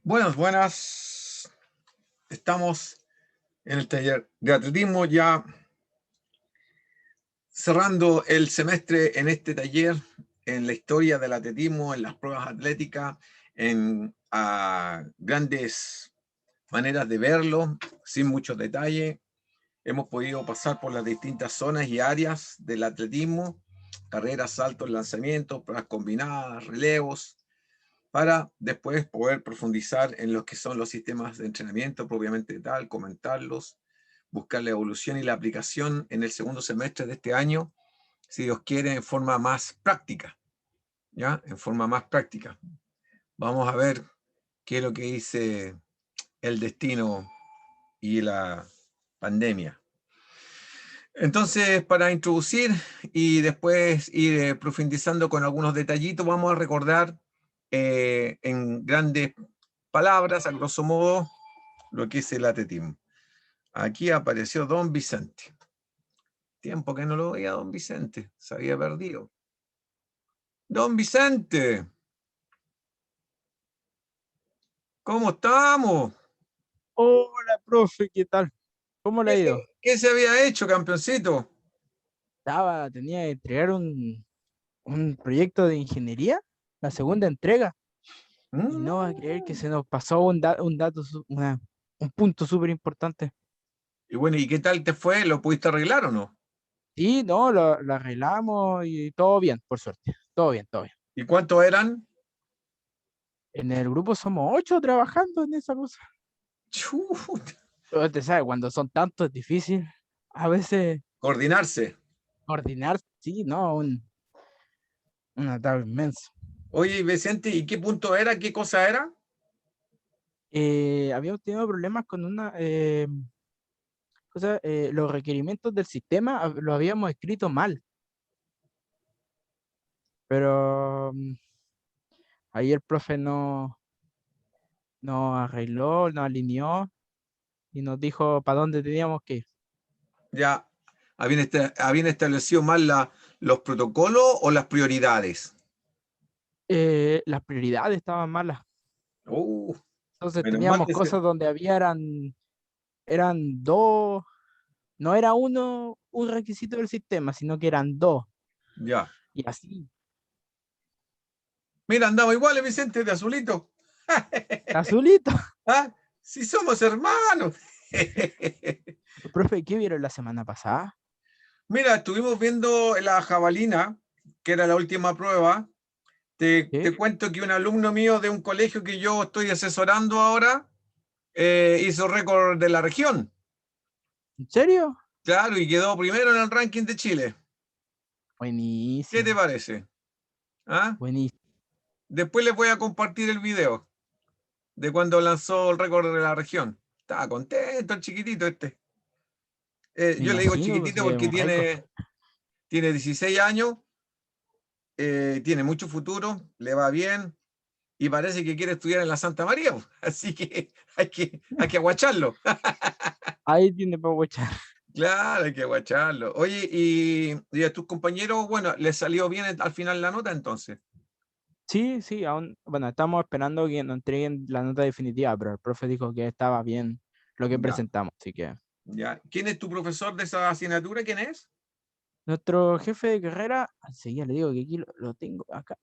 Buenas, buenas. Estamos en el taller de atletismo ya cerrando el semestre en este taller, en la historia del atletismo, en las pruebas atléticas, en grandes maneras de verlo, sin muchos detalles. Hemos podido pasar por las distintas zonas y áreas del atletismo, carreras, saltos, lanzamientos, pruebas combinadas, relevos, para después poder profundizar en lo que son los sistemas de entrenamiento propiamente tal, comentarlos, buscar la evolución y la aplicación en el segundo semestre de este año, si Dios quiere, en forma más práctica, ¿ya? En forma más práctica. Vamos a ver qué es lo que dice el destino y la pandemia. Entonces, para introducir y después ir profundizando con algunos detallitos, vamos a recordar en grandes palabras, a grosso modo, lo que es el atletismo. Aquí apareció Don Vicente. Tiempo que no lo veía Don Vicente, se había perdido. Don Vicente, ¿cómo estamos? Hola, profe, ¿qué tal? ¿Cómo le ¿Qué ha se, ido? qué se había hecho, campeoncito? Tenía que entregar un proyecto de ingeniería, la segunda entrega, y no va a creer que Mm. se nos pasó un dato, un punto súper importante. Y bueno, ¿y qué tal te fue? ¿Lo pudiste arreglar o no? Sí, no, lo arreglamos y todo bien, por suerte. Todo bien, todo bien. ¿Y cuántos eran? En el grupo somos 8 trabajando en esa cosa. Chut, Pero usted sabe, cuando son tantos es difícil a veces coordinarse. coordinar, sí, no, una tabla inmensa. Oye, Vicente, ¿y qué punto era? ¿Qué cosa era? Habíamos tenido problemas con los requerimientos del sistema lo habíamos escrito mal, pero ahí el profe nos arregló, nos alineó y nos dijo para dónde teníamos que ir. Ya habían establecido mal los protocolos o las prioridades. Las prioridades estaban malas, Uh, entonces menos mal teníamos que se... cosas donde eran dos, no era uno un requisito del sistema, sino que eran dos, Ya. y así, Mira, andamos iguales, Vicente, de azulito. azulito. ¿Ah? Si somos hermanos. Profe, ¿qué vieron la semana pasada? Mira, estuvimos viendo la jabalina, que era la última prueba. ¿Sí? Te cuento que un alumno mío de un colegio que yo estoy asesorando ahora hizo récord de la región. ¿En serio? Claro, y quedó primero en el ranking de Chile. ¿Qué te Buenísimo, parece? ¿Ah? buenísimo. Después les voy a compartir el video de cuando lanzó el récord de la región. Estaba contento el chiquitito este. Me Yo le digo imagino, pues chiquitito sí, es porque un récord. tiene 16 años, tiene mucho futuro, le va bien y parece que quiere estudiar en la Santa María. Así que hay que aguacharlo. Ahí tiene para guachar. Claro, hay que aguacharlo. Oye, y a tus compañeros, bueno, ¿les salió bien al final la nota entonces? Sí, sí, aún, bueno, estamos esperando que nos entreguen la nota definitiva, pero el profe dijo que estaba bien lo que Ya, presentamos, así que ya. ¿Quién es tu profesor de esa asignatura? ¿Quién es? nuestro jefe de carrera, enseguida le digo que aquí lo tengo acá.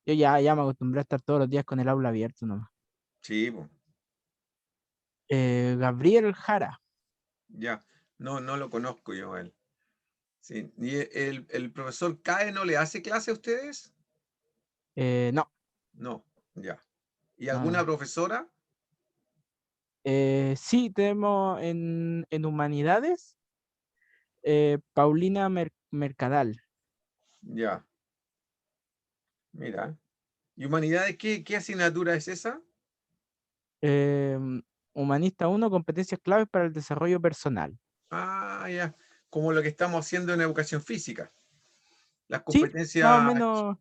Yo ya me acostumbré a estar todos los días con el aula abierto nomás. Sí, po, Gabriel Jara, ya. No, no lo conozco yo a él. Sí. ¿Y el profesor CAE no le hace clase a ustedes? no, No, ya. ¿Y no, alguna no. profesora? Sí, tenemos en Humanidades, Paulina Mercadal. Ya, mira. ¿Y humanidades qué asignatura es esa? Eh, Humanista 1, competencias claves para el desarrollo personal. Ah, ya. Como lo que estamos haciendo en educación física. Las Sí, más o competencias, menos,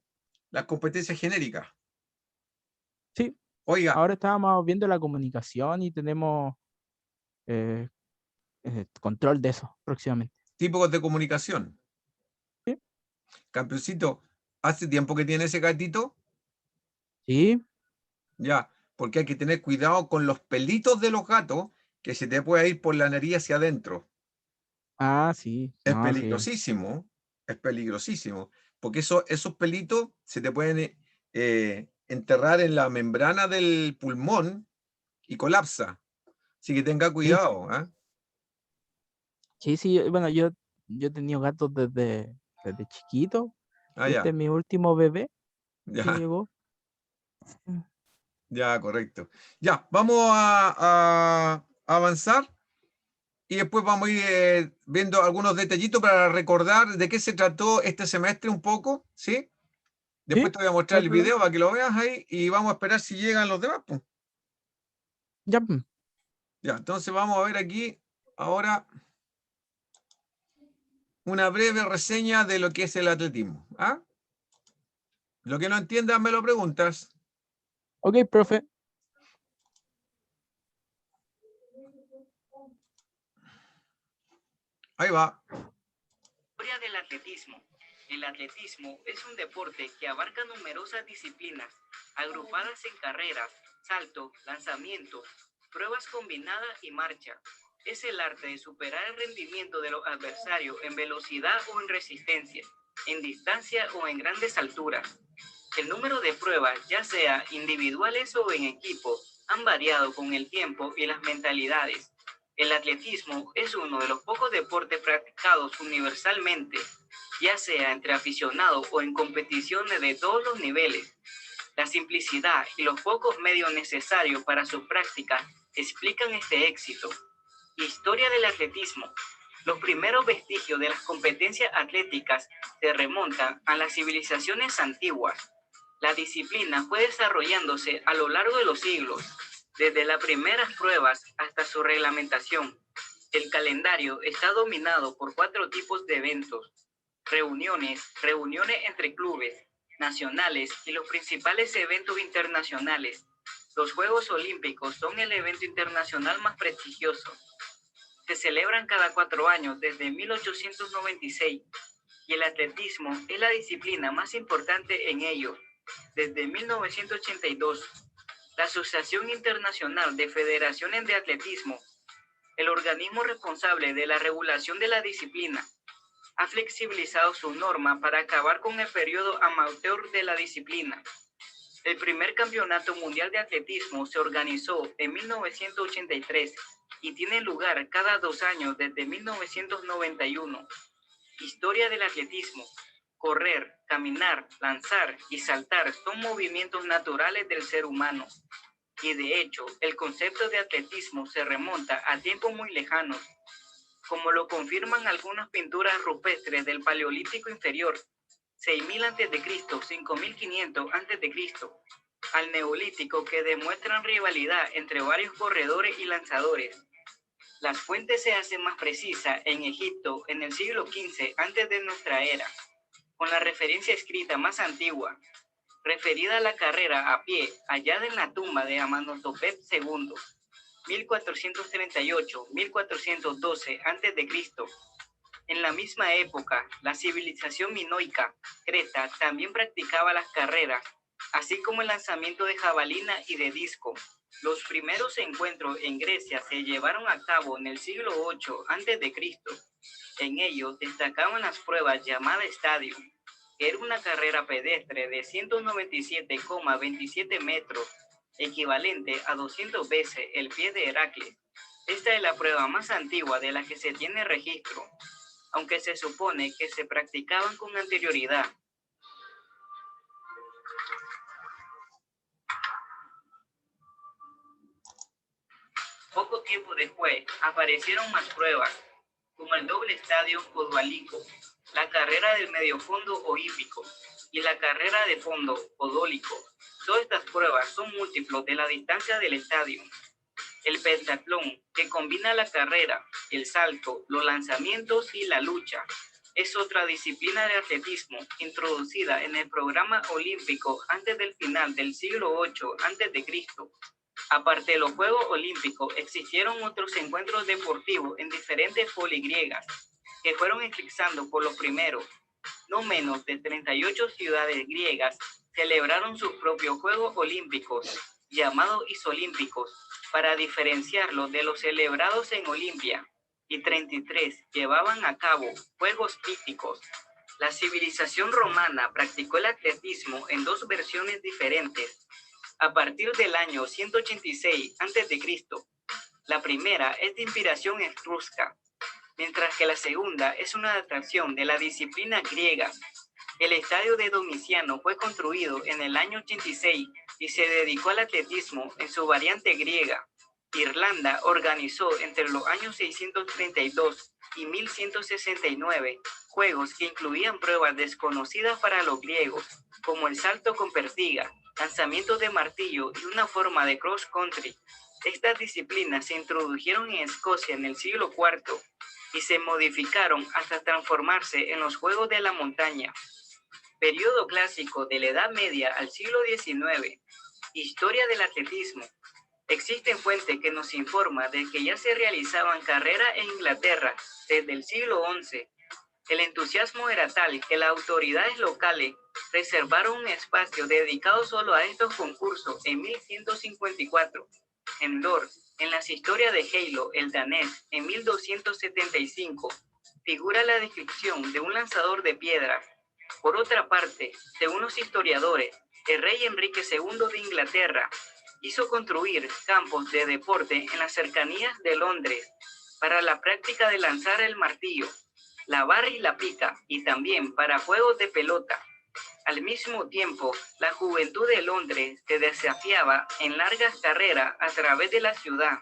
las competencias genéricas. sí. Oiga, Ahora estábamos viendo la comunicación y tenemos eh, control de eso próximamente. tipos de comunicación. Sí, Campeoncito, ¿hace tiempo que tiene ese gatito? sí. Ya, porque hay que tener cuidado con los pelitos de los gatos que se te puede ir por la nariz hacia adentro. Ah, sí, Es no, sí. peligrosísimo, porque esos pelitos se te pueden enterrar en la membrana del pulmón y colapsa. Así que tenga Sí, cuidado. ¿Ah? sí, sí, bueno, yo he tenido gatos desde chiquito. Ah, Y este ya, es mi último bebé que ya, llegó. Mm. ya, correcto. Ya, vamos a avanzar y después vamos a ir viendo algunos detallitos para recordar de qué se trató este semestre un poco, ¿sí? Después Sí, te voy a no mostrar hay el problema. video para que lo veas ahí y vamos a esperar si llegan los demás, pues. Ya, Ya, entonces vamos a ver aquí ahora una breve reseña de lo que es el atletismo. ¿Ah? Lo que no entiendas me lo preguntas. ok, profe. Ahí va. Historia del atletismo. El atletismo es un deporte que abarca numerosas disciplinas, agrupadas en carreras, salto, lanzamiento, pruebas combinadas y marcha. Es el arte de superar el rendimiento de los adversarios en velocidad o en resistencia, en distancia o en grandes alturas. El número de pruebas, ya sea individuales o en equipo, han variado con el tiempo y las mentalidades. El atletismo es uno de los pocos deportes practicados universalmente, ya sea entre aficionados o en competiciones de todos los niveles. La simplicidad y los pocos medios necesarios para su práctica explican este éxito. Historia del atletismo. Los primeros vestigios de las competencias atléticas se remontan a las civilizaciones antiguas. La disciplina fue desarrollándose a lo largo de los siglos, desde las primeras pruebas hasta su reglamentación. El calendario está dominado por 4 tipos de eventos: reuniones entre clubes nacionales y los principales eventos internacionales. Los Juegos Olímpicos son el evento internacional más prestigioso. Se celebran cada 4 años desde 1896 y el atletismo es la disciplina más importante en ello. Desde 1982, la Asociación Internacional de Federaciones de Atletismo, el organismo responsable de la regulación de la disciplina, ha flexibilizado su norma para acabar con el periodo amateur de la disciplina. El primer campeonato mundial de atletismo se organizó en 1983 y tiene lugar cada 2 años desde 1991. Historia del atletismo. Correr, caminar, lanzar y saltar son movimientos naturales del ser humano. Y de hecho, el concepto de atletismo se remonta a tiempos muy lejanos, como lo confirman algunas pinturas rupestres del Paleolítico inferior, 6000 a.C., 5500 a.C., al Neolítico, que demuestran rivalidad entre varios corredores y lanzadores. Las fuentes se hacen más precisas en Egipto en el siglo XV antes de nuestra era, con la referencia escrita más antigua, referida a la carrera a pie hallada en la tumba de Amenhotep II, 1438-1412 a.C. En la misma época, la civilización minoica, Creta, también practicaba las carreras, así como el lanzamiento de jabalina y de disco. Los primeros encuentros en Grecia se llevaron a cabo en el siglo VIII a.C. En ellos destacaban las pruebas llamadas estadio, que era una carrera pedestre de 197,27 metros, equivalente a 200 veces el pie de Heracles. Esta es la prueba más antigua de la que se tiene registro, aunque se supone que se practicaban con anterioridad. Poco tiempo después aparecieron más pruebas, como el doble estadio o dualico, la carrera del medio fondo o hípico y la carrera de fondo o dólico. Todas estas pruebas son múltiplos de la distancia del estadio. El pentatlón, que combina la carrera, el salto, los lanzamientos y la lucha, es otra disciplina de atletismo introducida en el programa olímpico antes del final del siglo VIII a.C. Aparte de los Juegos Olímpicos, existieron otros encuentros deportivos en diferentes polis griegas, que fueron eclipsando por los primeros. No menos de 38 ciudades griegas celebraron sus propios Juegos Olímpicos. llamados isolímpicos, para diferenciarlos de los celebrados en Olimpia, y 33 llevaban a cabo juegos hípicos. La civilización romana practicó el atletismo en dos versiones diferentes, a partir del año 186 a.C. La primera es de inspiración etrusca, mientras que la segunda es una adaptación de la disciplina griega. El estadio de Domiciano fue construido en el año 86 y se dedicó al atletismo en su variante griega. Irlanda organizó entre los años 632 y 1169 juegos que incluían pruebas desconocidas para los griegos, como el salto con pertiga, lanzamiento de martillo y una forma de cross country. Estas disciplinas se introdujeron en Escocia en el siglo IV y se modificaron hasta transformarse en los Juegos de la Montaña. Periodo clásico de la Edad Media al siglo XIX. Historia del atletismo. Existen fuentes que nos informan de que ya se realizaban carreras en Inglaterra desde el siglo XI. El entusiasmo era tal que las autoridades locales reservaron un espacio dedicado solo a estos concursos en 1154. En Lore, en las historias de Halo, el danés, en 1275, figura la descripción de un lanzador de piedras. Por otra parte, según los historiadores, el rey Enrique II de Inglaterra hizo construir campos de deporte en las cercanías de Londres para la práctica de lanzar el martillo, la barra y la pica, y también para juegos de pelota. Al mismo tiempo, la juventud de Londres se desafiaba en largas carreras a través de la ciudad.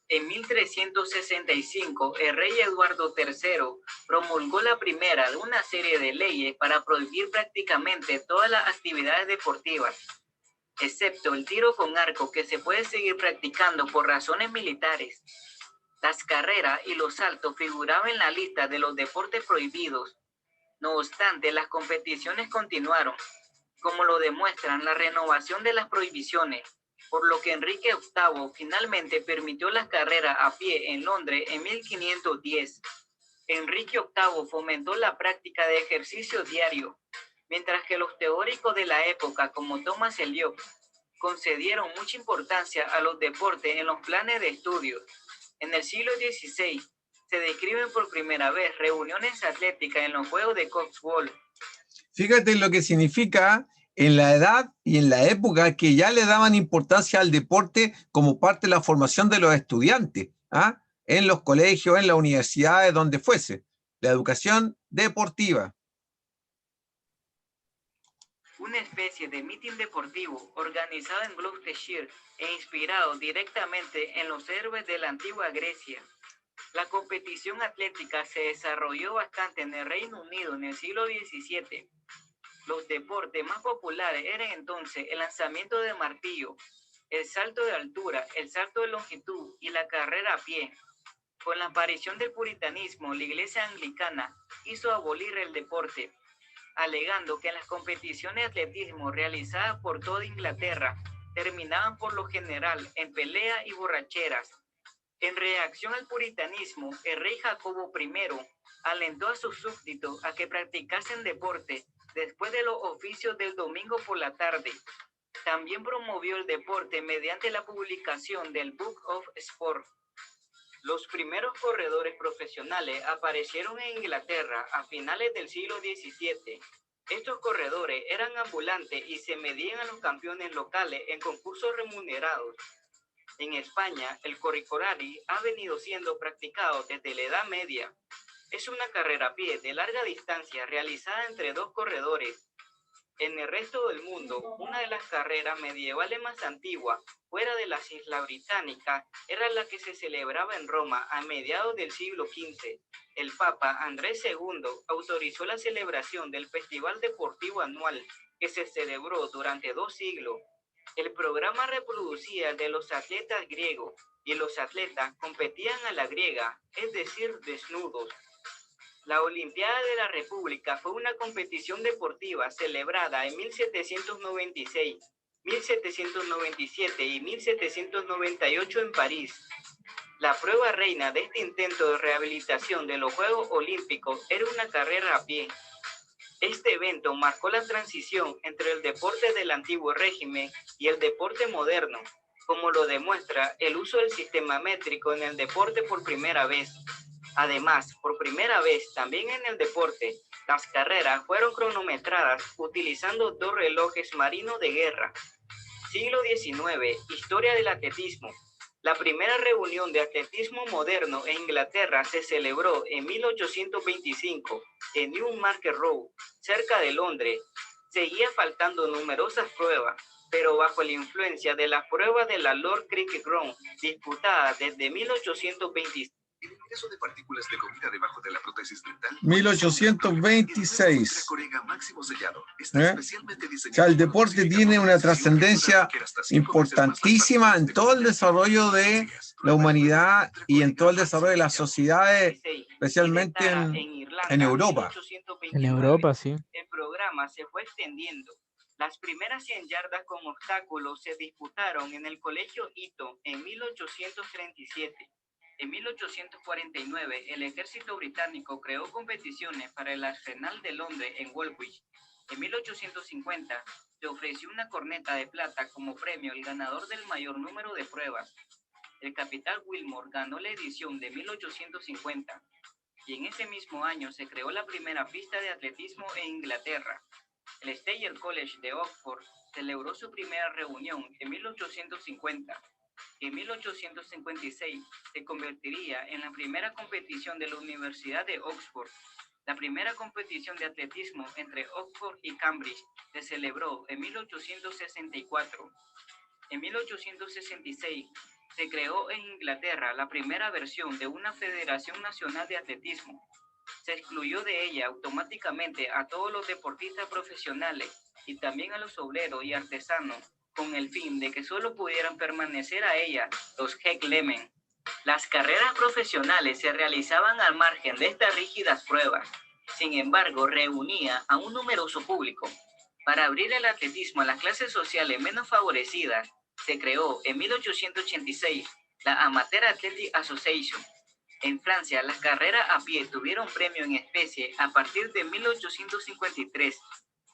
En 1365, el rey Eduardo III promulgó la primera de una serie de leyes para prohibir prácticamente todas las actividades deportivas, excepto el tiro con arco, que se puede seguir practicando por razones militares. Las carreras y los saltos figuraban en la lista de los deportes prohibidos. No obstante, las competiciones continuaron, como lo demuestran la renovación de las prohibiciones, por lo que Enrique VIII finalmente permitió las carreras a pie en Londres en 1510. Enrique VIII fomentó la práctica de ejercicio diario, mientras que los teóricos de la época, como Thomas Eliot, concedieron mucha importancia a los deportes en los planes de estudios. En el siglo XVI, se describen por primera vez reuniones atléticas en los Juegos de Cotswold. Fíjate lo que significa en la edad y en la época que ya le daban importancia al deporte como parte de la formación de los estudiantes, ¿ah? En los colegios, en las universidades, donde fuese. La educación deportiva. Una especie de mitin deportivo organizado en Gloucestershire e inspirado directamente en los héroes de la antigua Grecia. La competición atlética se desarrolló bastante en el Reino Unido en el siglo XVII. Los deportes más populares eran entonces el lanzamiento de martillo, el salto de altura, el salto de longitud y la carrera a pie. Con la aparición del puritanismo, la Iglesia anglicana hizo abolir el deporte, alegando que las competiciones de atletismo realizadas por toda Inglaterra terminaban por lo general en peleas y borracheras. En reacción al puritanismo, el rey Jacobo I alentó a sus súbditos a que practicasen deporte después de los oficios del domingo por la tarde. También promovió el deporte mediante la publicación del Book of Sport. Los primeros corredores profesionales aparecieron en Inglaterra a finales del siglo XVII. Estos corredores eran ambulantes y se medían a los campeones locales en concursos remunerados. En España, el corricorari ha venido siendo practicado desde la Edad Media. Es una carrera a pie de larga distancia realizada entre dos corredores. En el resto del mundo, una de las carreras medievales más antiguas, fuera de las Islas Británicas, era la que se celebraba en Roma a mediados del siglo XV. El Papa Andrés II autorizó la celebración del Festival Deportivo Anual, que se celebró durante 2 siglos. El programa reproducía el de los atletas griegos, y los atletas competían a la griega, es decir, desnudos. La Olimpiada de la República fue una competición deportiva celebrada en 1796, 1797 y 1798 en París. La prueba reina de este intento de rehabilitación de los Juegos Olímpicos era una carrera a pie. Este evento evento marcó la transición entre el deporte del antiguo régimen y el deporte moderno, como lo demuestra el uso del sistema métrico en el deporte por primera vez. Además, por primera vez también en el deporte, las carreras fueron cronometradas utilizando 2 relojes marinos de guerra. Siglo XIX, historia del atletismo. La primera reunión de atletismo moderno en Inglaterra se celebró en 1825 en Newmarket Road, cerca de Londres. Seguía faltando numerosas pruebas, pero bajo la influencia de la prueba de la Lord Cricket Ground, disputada desde 1825. El ingreso de partículas de comida debajo de la prótesis dental. 1826. Máximo sellado. O sea, el deporte tiene una trascendencia importantísima en todo el desarrollo de la humanidad y en todo el desarrollo de las sociedades, especialmente en Europa. En Europa, sí. El programa se fue extendiendo. Las primeras 100 yardas con obstáculos se disputaron en el Colegio Eton en 1837. En 1849, el ejército británico creó competiciones para el Arsenal de Londres en Woolwich. En 1850, se ofreció una corneta de plata como premio al ganador del mayor número de pruebas. El capitán Wilmore ganó la edición de 1850. Y en ese mismo año se creó la primera pista de atletismo en Inglaterra. El Stayer College de Oxford celebró su primera reunión en 1850. En 1856 se convertiría en la primera competición de la Universidad de Oxford. La primera competición de atletismo entre Oxford y Cambridge se celebró en 1864. En 1866 se creó en Inglaterra la primera versión de una Federación Nacional de Atletismo. Se excluyó de ella automáticamente a todos los deportistas profesionales y también a los obreros y artesanos, con el fin de que solo pudieran permanecer a ella los Gentlemen. Las carreras profesionales se realizaban al margen de estas rígidas pruebas. Sin embargo, reunía a un numeroso público. Para abrir el atletismo a las clases sociales menos favorecidas, se creó en 1886 la Amateur Athletic Association. En Francia, las carreras a pie tuvieron premio en especie a partir de 1853.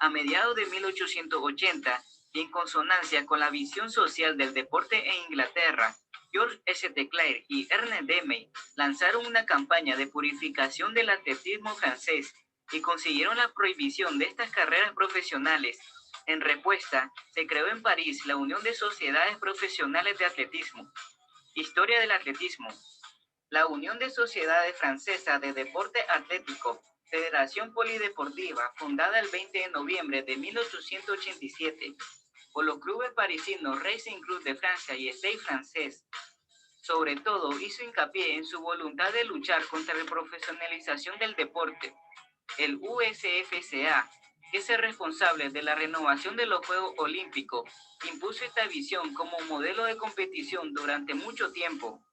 A mediados de 1880, y en consonancia con la visión social del deporte en Inglaterra, George St. Clair y Ernest Demey lanzaron una campaña de purificación del atletismo francés y consiguieron la prohibición de estas carreras profesionales. En respuesta, se creó en París la Unión de Sociedades Profesionales de Atletismo. Historia del atletismo. La Unión de Sociedades Francesas de Deporte Atlético, Federación Polideportiva, fundada el 20 de noviembre de 1887 por los clubes parisinos Racing Club de Francia y Stade Francés. Sobre todo, hizo hincapié en su voluntad de luchar contra la profesionalización del deporte. El USFCA, que es el responsable de la renovación de los Juegos Olímpicos, impuso esta visión como modelo de competición durante mucho tiempo.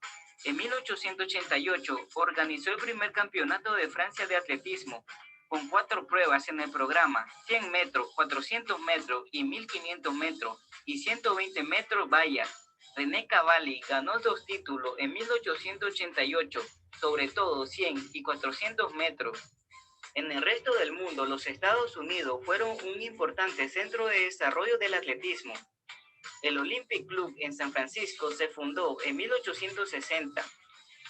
En 1888 organizó el primer campeonato de Francia de atletismo, con 4 pruebas en el programa: 100 metros, 400 metros y 1500 metros, y 120 metros valla. René Cavalli ganó 2 títulos en 1888, sobre todo 100 y 400 metros. En el resto del mundo, los Estados Unidos fueron un importante centro de desarrollo del atletismo. El Olympic Club en San Francisco se fundó en 1860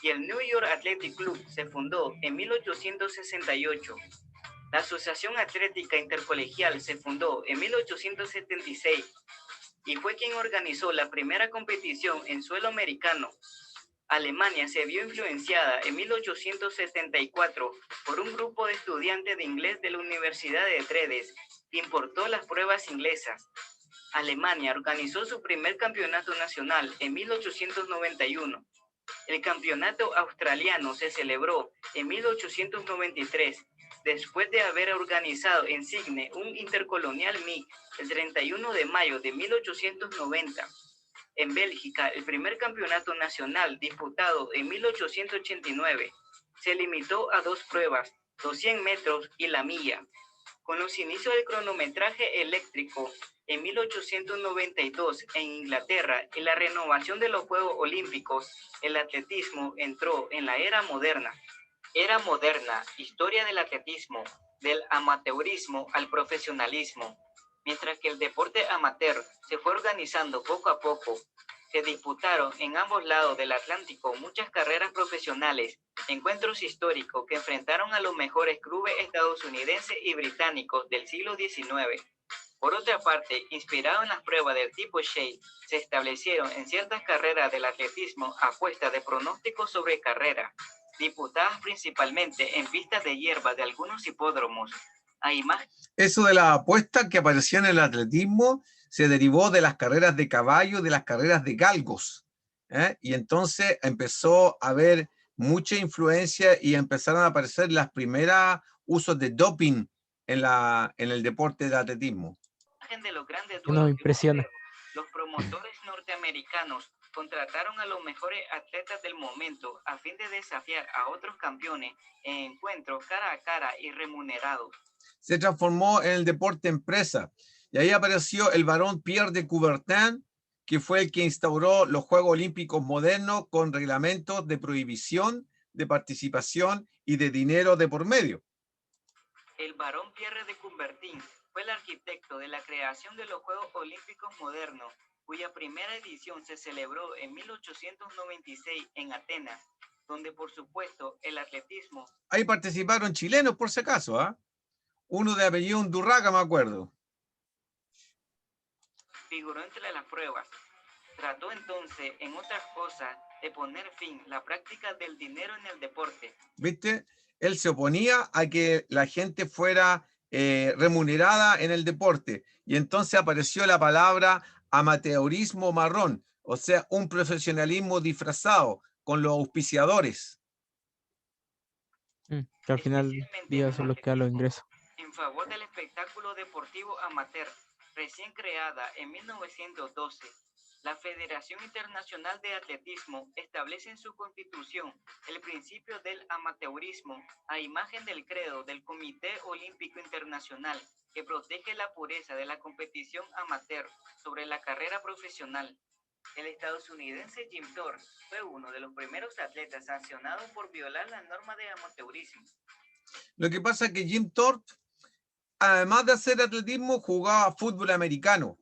y el New York Athletic Club se fundó en 1868. La Asociación Atlética Intercolegial se fundó en 1876 y fue quien organizó la primera competición en suelo americano. Alemania se vio influenciada en 1874 por un grupo de estudiantes de inglés de la Universidad de Dresde que importó las pruebas inglesas. Alemania organizó su primer campeonato nacional en 1891. El campeonato australiano se celebró en 1893, después de haber organizado en Sydney un intercolonial MIG el 31 de mayo de 1890. En Bélgica, el primer campeonato nacional disputado en 1889 se limitó a 2 pruebas, los 100 metros y la milla. Con los inicios del cronometraje eléctrico en 1892 en Inglaterra y la renovación de los Juegos Olímpicos, el atletismo entró en la era moderna. Era moderna, historia del atletismo. del amateurismo al profesionalismo. Mientras que el deporte amateur se fue organizando poco a poco, se disputaron en ambos lados del Atlántico muchas carreras profesionales, encuentros históricos que enfrentaron a los mejores clubes estadounidenses y británicos del siglo XIX. Por otra parte, inspirado en las pruebas del tipo Shea, se establecieron en ciertas carreras del atletismo apuestas de pronósticos sobre carreras, disputadas principalmente en pistas de hierba de algunos hipódromos. Eso de la apuesta que aparecía en el atletismo se derivó de las carreras de caballo, de las carreras de galgos, y entonces empezó a haber mucha influencia y empezaron a aparecer las primeras usos de doping en el deporte de atletismo. De los grandes No me impresiona. Los promotores norteamericanos contrataron a los mejores atletas del momento a fin de desafiar a otros campeones en encuentros cara a cara y remunerados. Se transformó en el deporte empresa y ahí apareció el varón Pierre de Coubertin, que fue el que instauró los Juegos Olímpicos modernos con reglamentos de prohibición, de participación y de dinero de por medio. El varón Pierre de Coubertin fue el arquitecto de la creación de los Juegos Olímpicos modernos, cuya primera edición se celebró en 1896 en Atenas, donde por supuesto el atletismo... Ahí participaron chilenos por si acaso, ¿ah? Uno de apellido Undurraga, me acuerdo. Figuró entre las pruebas. Trató entonces, en otras cosas, de poner fin a la práctica del dinero en el deporte. ¿Viste? Él se oponía a que la gente fuera remunerada en el deporte. Y entonces apareció la palabra amateurismo marrón, o sea, un profesionalismo disfrazado con los auspiciadores. Que al final día son los que dan los ingresos. En favor del espectáculo deportivo amateur, recién creada en 1912, la Federación Internacional de Atletismo establece en su constitución el principio del amateurismo a imagen del credo del Comité Olímpico Internacional, que protege la pureza de la competición amateur sobre la carrera profesional. El estadounidense Jim Thorpe fue uno de los primeros atletas sancionados por violar la norma de amateurismo. Lo que pasa es que Jim Thorpe, además de hacer atletismo, jugaba fútbol americano.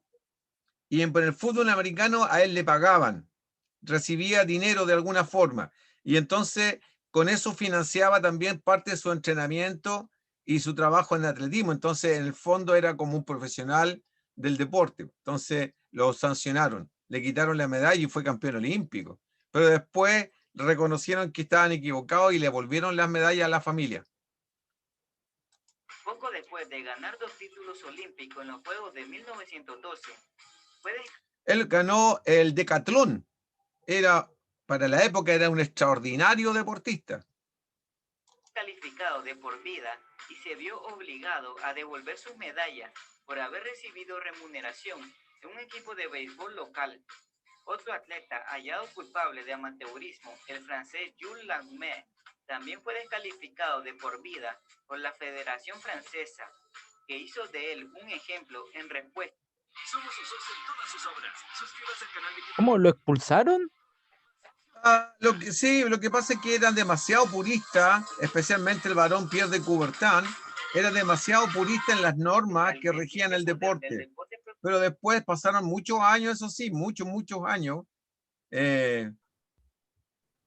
Y en el fútbol americano a él le pagaban, recibía dinero de alguna forma. Y entonces con eso financiaba también parte de su entrenamiento y su trabajo en atletismo. Entonces en el fondo era como un profesional del deporte. Entonces lo sancionaron, le quitaron la medalla y fue campeón olímpico. Pero después reconocieron que estaban equivocados y le volvieron las medallas a la familia. Poco después de ganar 2 títulos olímpicos en los Juegos de 1912, él ganó el decatlón. Para la época era un extraordinario deportista. Calificado de por vida y se vio obligado a devolver sus medallas por haber recibido remuneración de un equipo de béisbol local. Otro atleta hallado culpable de amateurismo, el francés Jules Lambert, también fue descalificado de por vida por la Federación Francesa, que hizo de él un ejemplo en respuesta. Somos sus socios en todas sus obras. Suscríbase al canal de YouTube. ¿Cómo lo expulsaron? Lo que pasa es que eran demasiado puristas, especialmente el varón Pierre de Coubertin, era demasiado purista en las normas que regían el deporte. Pero después pasaron muchos años, eso sí, muchos años,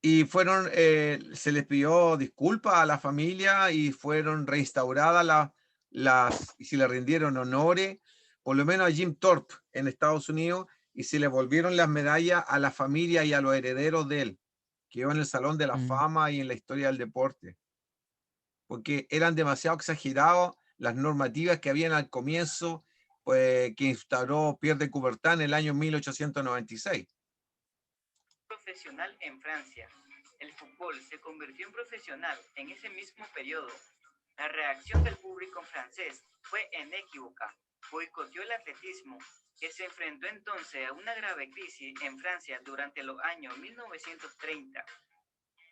y se les pidió disculpas a la familia y fueron reinstauradas y se le rindieron honores, por lo menos a Jim Thorpe en Estados Unidos, y se le volvieron las medallas a la familia y a los herederos de él, que quedó en el Salón de la Fama y en la historia del deporte, porque eran demasiado exagerados las normativas que habían al comienzo, pues, que instauró Pierre de Coubertin en el año 1896. Profesional en Francia. El fútbol se convirtió en profesional en ese mismo periodo. La reacción del público francés fue inequívoca. Boicoteó el atletismo, que se enfrentó entonces a una grave crisis en Francia durante los años 1930.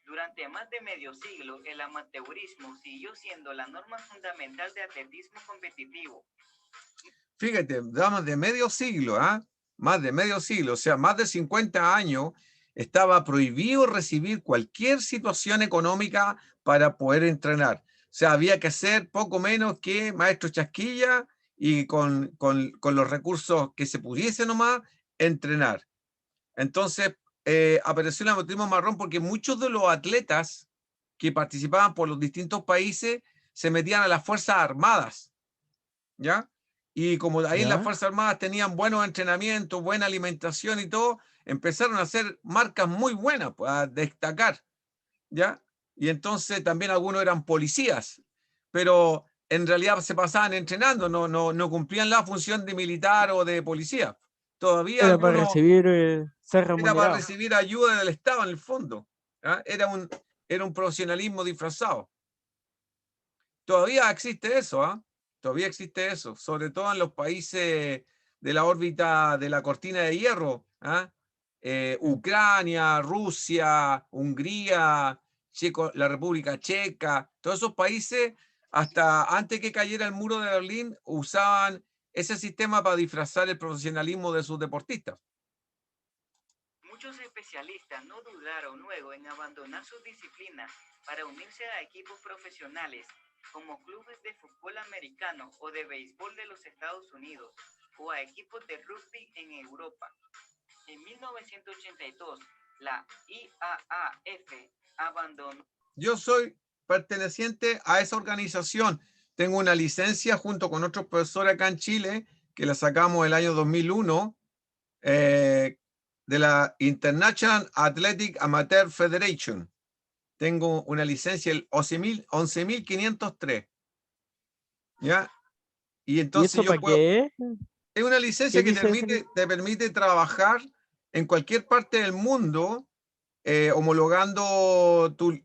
Durante más de medio siglo, el amateurismo siguió siendo la norma fundamental de atletismo competitivo. Fíjate, más de medio siglo, más de medio siglo, o sea, más de 50 años, estaba prohibido recibir cualquier situación económica para poder entrenar. sea, había que hacer poco menos que maestro chasquilla y con los recursos que se pudiese nomás, entrenar. Entonces, apareció el atletismo marrón porque muchos de los atletas que participaban por los distintos países se metían a las Fuerzas Armadas, ¿ya? Y como ahí en las ¿Ya? Fuerzas Armadas tenían buenos entrenamientos, buena alimentación y todo, empezaron a hacer marcas muy buenas, pues, a destacar, ¿ya? Y entonces también algunos eran policías, pero en realidad se pasaban entrenando, no cumplían la función de militar o de policía. Todavía Era para algunos recibir, ser era para remunerado. recibir ayuda del Estado en el fondo, ¿ah? Era un profesionalismo disfrazado. Todavía existe eso, ¿ah? Todavía existe eso, sobre todo en los países de la órbita de la cortina de hierro, ¿ah? Ucrania, Rusia, Hungría, la República Checa, todos esos países, hasta antes que cayera el muro de Berlín, usaban ese sistema para disfrazar el profesionalismo de sus deportistas. Muchos especialistas no dudaron luego en abandonar sus disciplinas para unirse a equipos profesionales como clubes de fútbol americano o de béisbol de los Estados Unidos o a equipos de rugby en Europa. En 1982, la IAAF abandonó. Yo soy perteneciente a esa organización. Tengo una licencia junto con otros profesores acá en Chile, que la sacamos el año 2001, de la International Athletic Amateur Federation. Tengo una licencia, el 11.503. ¿Ya? Y ¿Y entonces eso yo para puedo... qué es? Es una ¿Qué licencia que dice ese? te permite trabajar en cualquier parte del mundo, homologando tus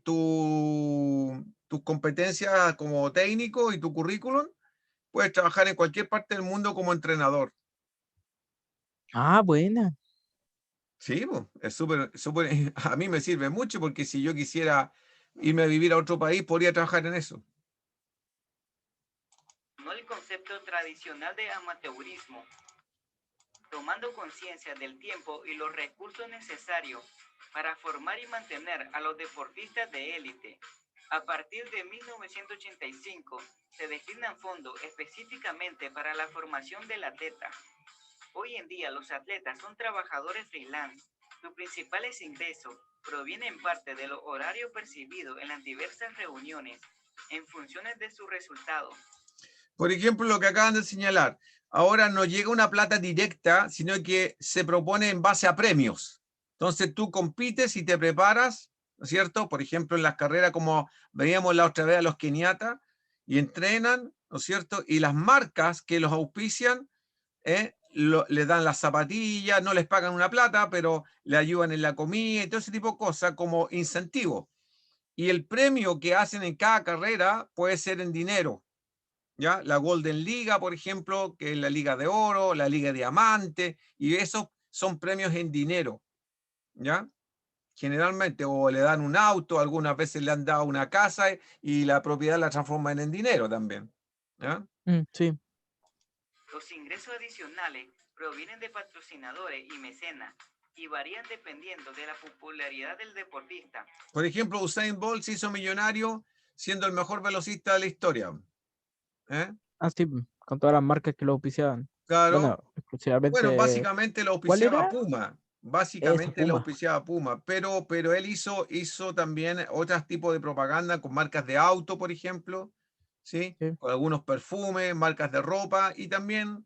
competencias como técnico y tu currículum. Puedes trabajar en cualquier parte del mundo como entrenador. Ah, buena. Sí, po, es súper, súper, a mí me sirve mucho porque si yo quisiera irme a vivir a otro país, podría trabajar en eso. No el concepto tradicional de amateurismo, tomando conciencia del tiempo y los recursos necesarios para formar y mantener a los deportistas de élite. A partir de 1985, se destinan fondos específicamente para la formación del atleta. Hoy en día los atletas son trabajadores freelance. Sus principales ingresos provienen en parte de los horarios percibidos en las diversas reuniones, en funciones de sus resultados. Por ejemplo, lo que acaban de señalar, ahora no llega una plata directa, sino que se propone en base a premios. Entonces tú compites y te preparas, ¿no es cierto? Por ejemplo, en las carreras como veíamos la otra vez a los keniatas, y entrenan, ¿no es cierto? Y las marcas que los auspician, les dan las zapatillas, no les pagan una plata, pero le ayudan en la comida y todo ese tipo de cosas como incentivo. Y el premio que hacen en cada carrera puede ser en dinero. ¿Ya? La Golden Liga, por ejemplo, que es la Liga de Oro, la Liga de Diamante, y esos son premios en dinero, ¿ya? Generalmente, o le dan un auto, algunas veces le han dado una casa y la propiedad la transforman en dinero también, ¿ya? Sí. Los ingresos adicionales provienen de patrocinadores y mecenas y varían dependiendo de la popularidad del deportista. Por ejemplo, Usain Bolt se hizo millonario siendo el mejor velocista de la historia, ¿eh? Ah, sí, con todas las marcas que lo auspiciaban. Claro. Bueno, Bueno, exclusivamente. básicamente lo ¿Cuál auspiciaba era? Puma. Esa Básicamente lo Puma. auspiciaba Puma. Pero él hizo también otros tipos de propaganda con marcas de auto, por ejemplo, ¿sí? Sí. Con algunos perfumes, marcas de ropa, y también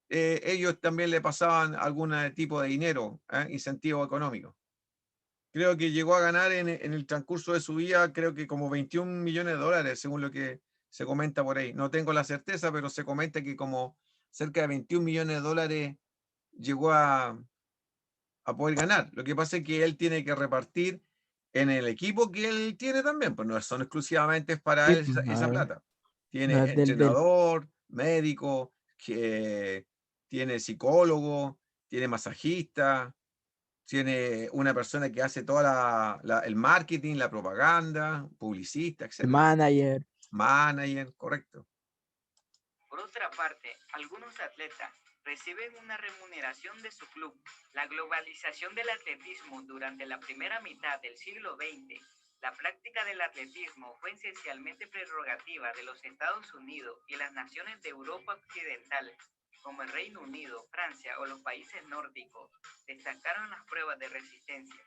ellos también le pasaban algún tipo de dinero, incentivo económico. Creo que llegó a ganar en el transcurso de su vida, creo que como 21 millones de dólares, según lo que se comenta por ahí. No tengo la certeza, pero se comenta que como cerca de 21 millones de dólares llegó a poder ganar. Lo que pasa es que él tiene que repartir en el equipo que él tiene también, pues no son exclusivamente para Sí, él esa plata. no Tiene es del. entrenador, médico, que tiene psicólogo, tiene masajista, tiene una persona que hace toda el marketing, la propaganda, publicista, El etcétera. manager. Manager, correcto. Por otra parte, algunos atletas reciben una remuneración de su club. La globalización del atletismo durante la primera mitad del siglo XX La práctica del atletismo fue esencialmente prerrogativa de los Estados Unidos y las naciones de Europa Occidental, como el Reino Unido, Francia o los países nórdicos. Destacaron las pruebas de resistencia.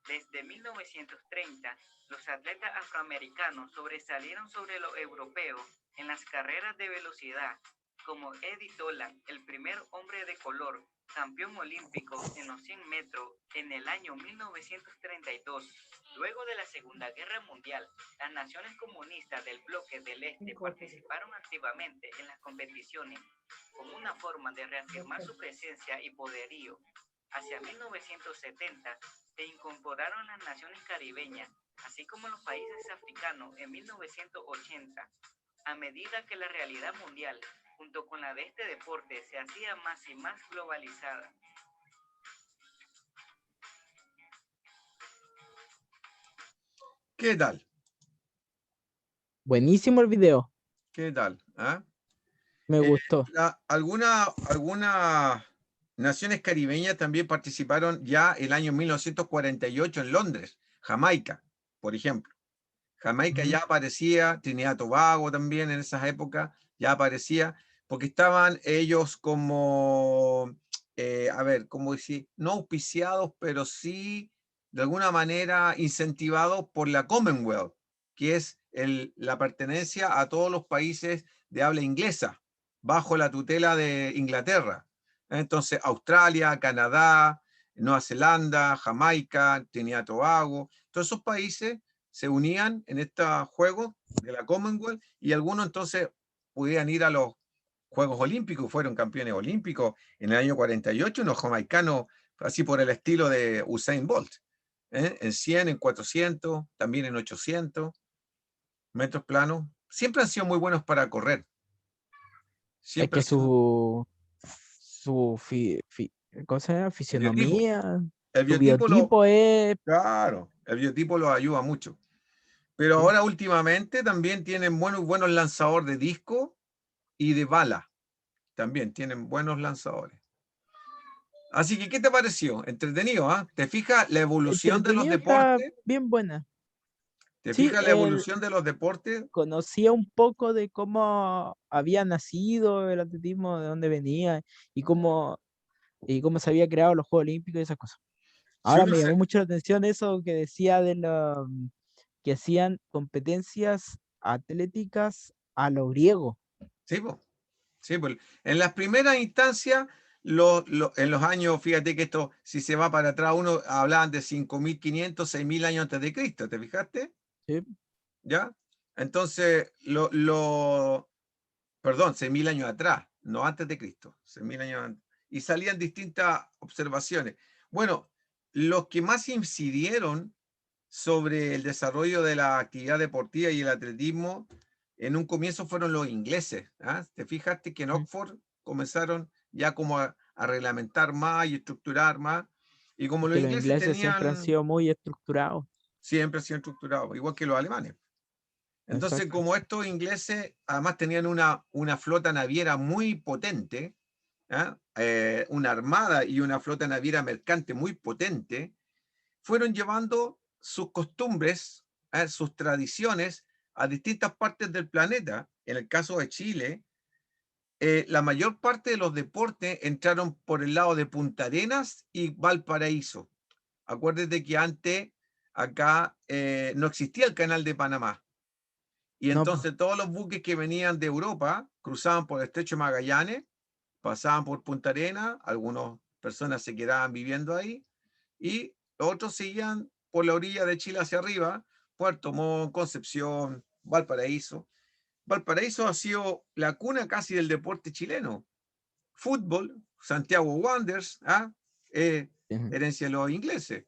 Desde 1930, los atletas afroamericanos sobresalieron sobre los europeos en las carreras de velocidad, como Eddie Dolan, el primer hombre de color, campeón olímpico en los 100 metros en el año 1932. Luego de la Segunda Guerra Mundial, las naciones comunistas del bloque del Este participaron activamente en las competiciones como una forma de reafirmar su presencia y poderío. Hacia 1970 se incorporaron las naciones caribeñas, así como los países africanos en 1980. A medida que la realidad mundial, junto con la de este deporte, se hacía más y más globalizada. ¿Qué tal? Buenísimo el video. ¿Qué tal? ¿Ah? Me gustó. Algunas naciones caribeñas también participaron ya el año 1948 en Londres, Jamaica, por ejemplo. Jamaica ya aparecía, Trinidad y Tobago también en esas épocas ya aparecía, porque estaban ellos como, ¿cómo decir? No auspiciados, pero sí de alguna manera incentivados por la Commonwealth, que es la pertenencia a todos los países de habla inglesa, bajo la tutela de Inglaterra. Entonces, Australia, Canadá, Nueva Zelanda, Jamaica, Trinidad y Tobago, todos esos países se unían en estos juegos de la Commonwealth y algunos entonces podían ir a los Juegos Olímpicos, fueron campeones olímpicos en el año 48, unos jamaicanos, así por el estilo de Usain Bolt, en 100, en 400, también en 800 metros planos. Siempre han sido muy buenos para correr. Siempre es que ¿cómo se llama? Fisionomía, el su biotipo biotipo es... claro, el biotipo los ayuda mucho. Pero Sí. ahora últimamente también tienen buenos lanzadores de disco y de bala. También tienen buenos lanzadores. Así que, ¿qué te pareció? Entretenido, ¿ah? ¿Te fijas la evolución de los Entretenido, está deportes? bien buena. ¿Te Sí, fijas la evolución de los deportes? conocía un poco de cómo había nacido el atletismo, de dónde venía y cómo se había creado los Juegos Olímpicos y esas cosas. Si Ahora uno me se... llamó mucho la atención eso que decía que hacían competencias atléticas a lo griego. Sí, po. Sí, pues, en las primeras instancias, en los años, fíjate que esto, si se va para atrás, uno hablaban de 5.500, 6.000 años antes de Cristo, ¿te fijaste? Sí. ¿Ya? Entonces, perdón, 6.000 años atrás, no antes de Cristo, 6.000 años antes. Y salían distintas observaciones. Bueno, los que más incidieron sobre el desarrollo de la actividad deportiva y el atletismo en un comienzo fueron los ingleses. ¿Ah? Te fijaste que en Oxford comenzaron ya como a reglamentar más y estructurar más. Y como los Que los ingleses ingleses siempre han sido muy estructurados. siempre han sido estructurados, igual que los alemanes. Entonces, Exacto. como estos ingleses además tenían una flota naviera muy potente, ¿ah? Una armada y una flota naviera mercante muy potente, fueron llevando sus costumbres, sus tradiciones a distintas partes del planeta. En el caso de Chile, la mayor parte de los deportes entraron por el lado de Punta Arenas y Valparaíso. Acuérdate que antes acá no existía el canal de Panamá. Y No, pues, entonces todos los buques que venían de Europa cruzaban por el estrecho de Magallanes, pasaban por Punta Arenas, algunas personas se quedaban viviendo ahí y otros seguían por la orilla de Chile hacia arriba, Puerto Montt, Concepción, Valparaíso. Valparaíso ha sido la cuna casi del deporte chileno. Fútbol, Santiago Wanderers, herencia de los ingleses.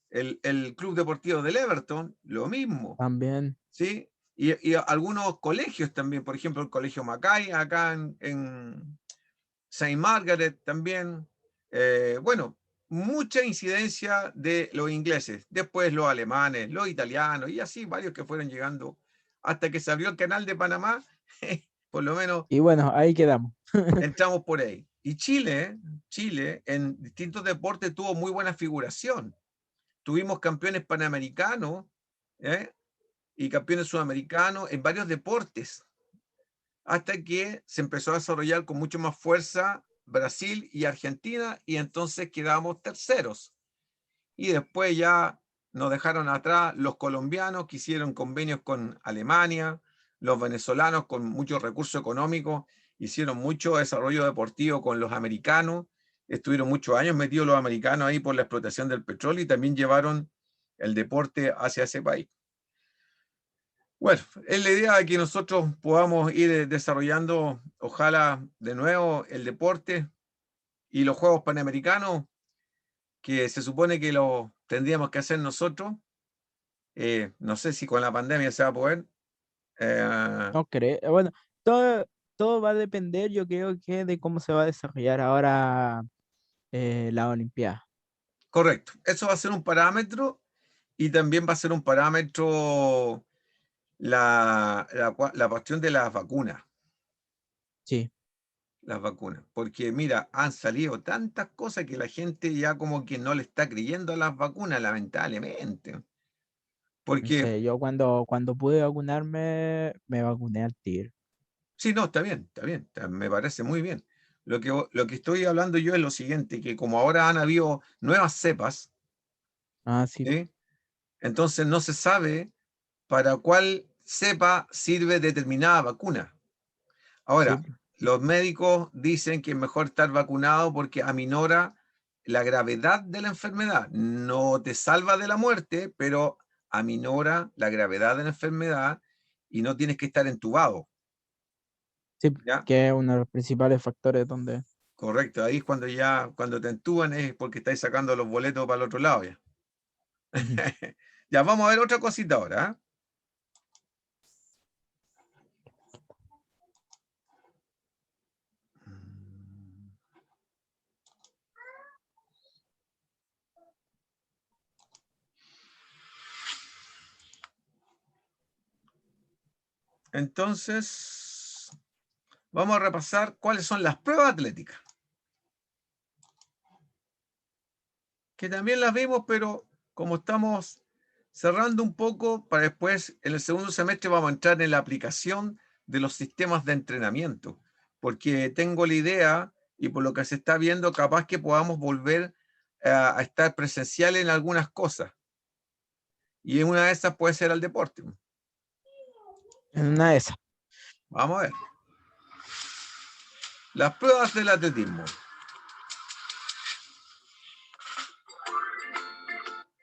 El Club Deportivo del Everton, lo mismo. también. ¿Sí? Y algunos colegios también, por ejemplo, el Colegio Macay, acá en Saint Margaret también. Bueno, mucha incidencia de los ingleses, después los alemanes, los italianos y así varios que fueron llegando hasta que se abrió el canal de Panamá, por lo menos Y bueno, ahí quedamos. entramos por ahí. Y Chile en distintos deportes tuvo muy buena figuración. Tuvimos campeones panamericanos y campeones sudamericanos en varios deportes, hasta que se empezó a desarrollar con mucho más fuerza Brasil y Argentina, y entonces quedamos terceros. Y después ya nos dejaron atrás los colombianos, que hicieron convenios con Alemania, los venezolanos con muchos recursos económicos, hicieron mucho desarrollo deportivo con los americanos, estuvieron muchos años metidos los americanos ahí por la explotación del petróleo, y también llevaron el deporte hacia ese país. Bueno, es la idea de que nosotros podamos ir desarrollando, ojalá de nuevo, el deporte y los Juegos Panamericanos, que se supone que lo tendríamos que hacer nosotros. No sé si con la pandemia se va a poder. No creo. Bueno, todo va a depender, yo creo que de cómo se va a desarrollar ahora la Olimpiada. Correcto. Eso va a ser un parámetro, y también va a ser un parámetro la cuestión de las vacunas. Sí, Las vacunas. Porque mira, han salido tantas cosas que la gente ya como que no le está creyendo a las vacunas, lamentablemente. no Porque, sé, yo cuando pude vacunarme, me vacuné al tiro. sí, no, está bien, me parece muy bien. Lo que estoy hablando yo es lo siguiente, que como ahora han habido nuevas cepas, Ah, sí, ¿sí? Entonces no se sabe para cuál cepa sirve determinada vacuna. sí, Ahora, los médicos dicen que es mejor estar vacunado porque aminora la gravedad de la enfermedad. No te salva de la muerte, pero aminora la gravedad de la enfermedad y no tienes que estar entubado. sí, ¿Ya? que es uno de los principales factores donde... Correcto. Ahí es cuando te entuban es porque estáis sacando los boletos para el otro lado. Ya, Ujú. ya vamos a ver otra cosita ahora. Entonces, vamos a repasar cuáles son las pruebas atléticas, que también las vimos, pero como estamos cerrando un poco, para después, en el segundo semestre, vamos a entrar en la aplicación de los sistemas de entrenamiento, porque tengo la idea, y por lo que se está viendo, capaz que podamos volver a estar presencial en algunas cosas, y en una de esas puede ser el deporte. En una de esas. Vamos a ver. Las pruebas del atletismo.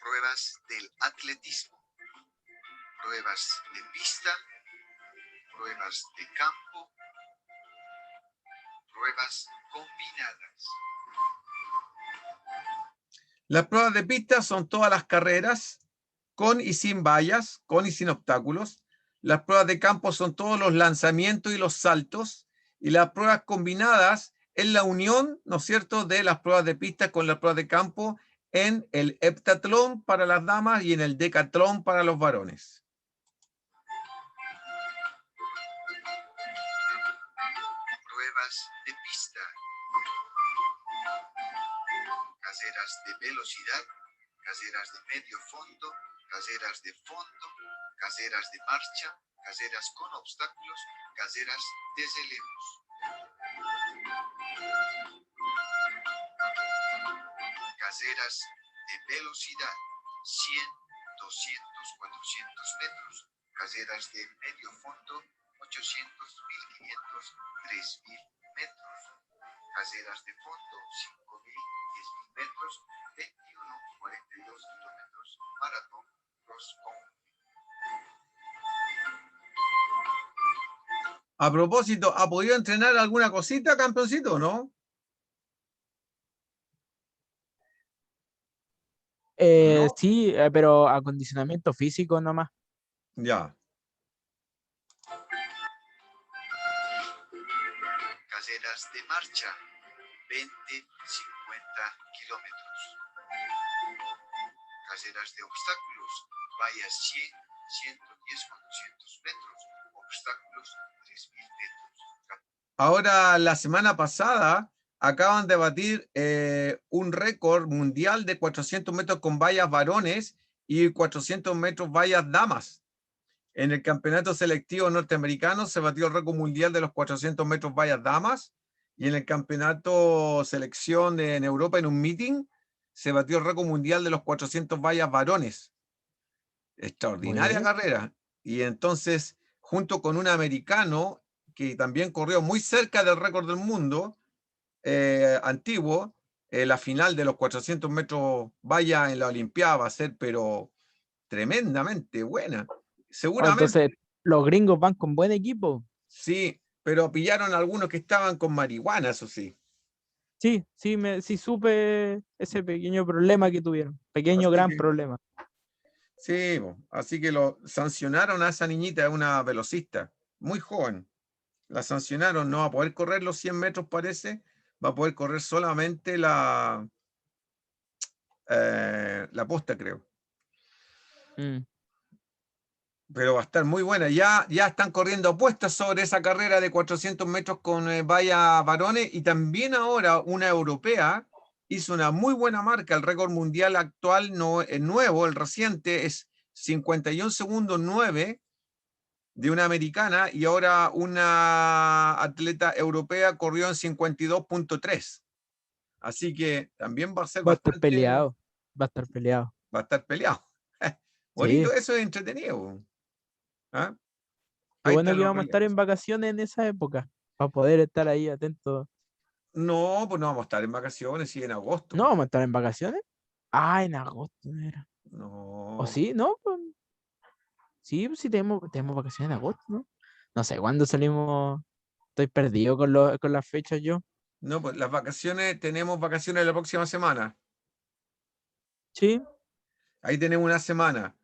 Pruebas del atletismo. Pruebas de pista. Pruebas de campo. Pruebas combinadas. Las pruebas de pista son todas las carreras, con y sin vallas, con y sin obstáculos. Las pruebas de campo son todos los lanzamientos y los saltos. Y las pruebas combinadas es la unión, ¿no es cierto?, de las pruebas de pista con las pruebas de campo en el heptatlón para las damas y en el decatlón para los varones. Pruebas de pista. Carreras de velocidad, carreras de medio fondo, carreras de fondo, carreras de marcha, carreras con obstáculos, carreras de relevos. Carreras de velocidad, 100, 200, 400 metros. Carreras de medio fondo, 800, 1500, 3000 metros. Carreras de fondo, 5000, 10.000 metros, 21, 42 kilómetros, maratón, cross country. A propósito, ¿ha podido entrenar alguna cosita, campeoncito, o no? No. Sí, pero acondicionamiento físico nomás. Ya. Carreras de marcha, 20, 50 kilómetros. Carreras de obstáculos, vallas 100, 110, 400 metros. Obstáculos, 3000 metros. Ahora, la semana pasada, acaban de batir un récord mundial de 400 metros con vallas varones y 400 metros vallas damas. En el campeonato selectivo norteamericano se batió el récord mundial de los 400 metros vallas damas, y en el campeonato selección en Europa, en un meeting, se batió el récord mundial de los 400 vallas varones. Extraordinaria carrera. Y entonces, junto con un americano que también corrió muy cerca del récord del mundo antiguo, la final de los 400 metros valla en la Olimpiada va a ser, pero tremendamente buena. Seguramente. Entonces, los gringos van con buen equipo. Sí, pero pillaron a algunos que estaban con marihuana, eso sí. Sí, sí supe ese pequeño problema que tuvieron. Pequeño, gran problema. Sí, así que lo sancionaron a esa niñita, una velocista, muy joven. La sancionaron, no va a poder correr los 100 metros, parece. Va a poder correr solamente la posta, creo. Pero va a estar muy buena. Ya están corriendo apuestas sobre esa carrera de 400 metros con valla varones, y también ahora una europea hizo una muy buena marca. El récord mundial actual, nuevo, el reciente, es 51 segundos 9 de una americana, y ahora una atleta europea corrió en 52.3. Así que también va a ser bastante... peleado. Va a estar peleado. Va a estar peleado. Bonito, sí. Eso es entretenido. ¿Ah? Qué bueno que vamos a estar en vacaciones en esa época, para poder estar ahí atentos. No, pues no vamos a estar en vacaciones, sí, en agosto. ¿No vamos a estar en vacaciones? Ah, en agosto era. No. ¿O sí? ¿No? Sí, pues sí tenemos vacaciones en agosto, ¿no? No sé, ¿cuándo salimos? Estoy perdido con las fechas yo. No, pues las vacaciones, tenemos vacaciones la próxima semana. Sí. Ahí tenemos una semana.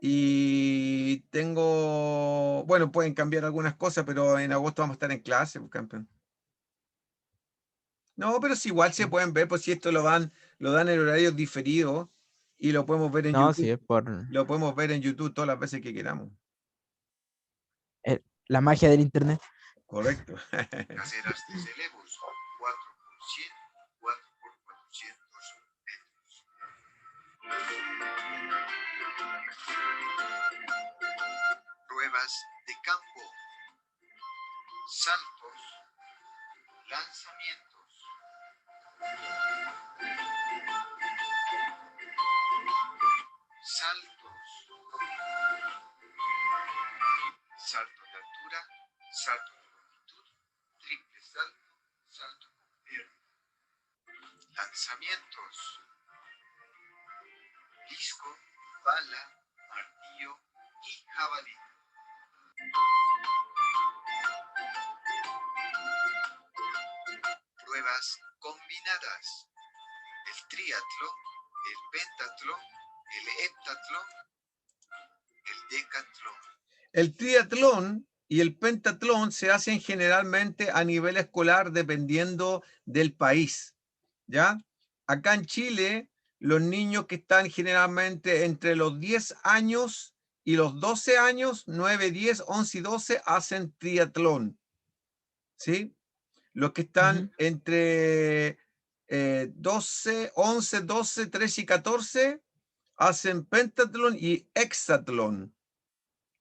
Y tengo, bueno, pueden cambiar algunas cosas, pero en agosto vamos a estar en clase, pues, campeón. No, pero si igual se pueden ver, pues si esto lo dan en horarios diferidos y lo podemos ver en YouTube. Sí, es por... Lo podemos ver en YouTube todas las veces que queramos. La magia del internet. Correcto. Caseras de Celebus, 4x100, 4x400 metros. Pruebas de campo, saltos, lanzamientos. Saltos, salto de altura, salto de longitud, triple salto, salto con pierna. Lanzamientos, disco, bala, martillo y jabalí. Pruebas combinadas, el triatlón, el pentatlón, el heptatlón, el decatlón. El triatlón y el pentatlón se hacen generalmente a nivel escolar dependiendo del país, ¿ya? Acá en Chile, los niños que están generalmente entre los 10 años y los 12 años, 9, 10, 11 y 12, hacen triatlón, ¿sí? Los que están entre 12, 11, 12, 13 y 14 hacen pentatlón y hexatlón,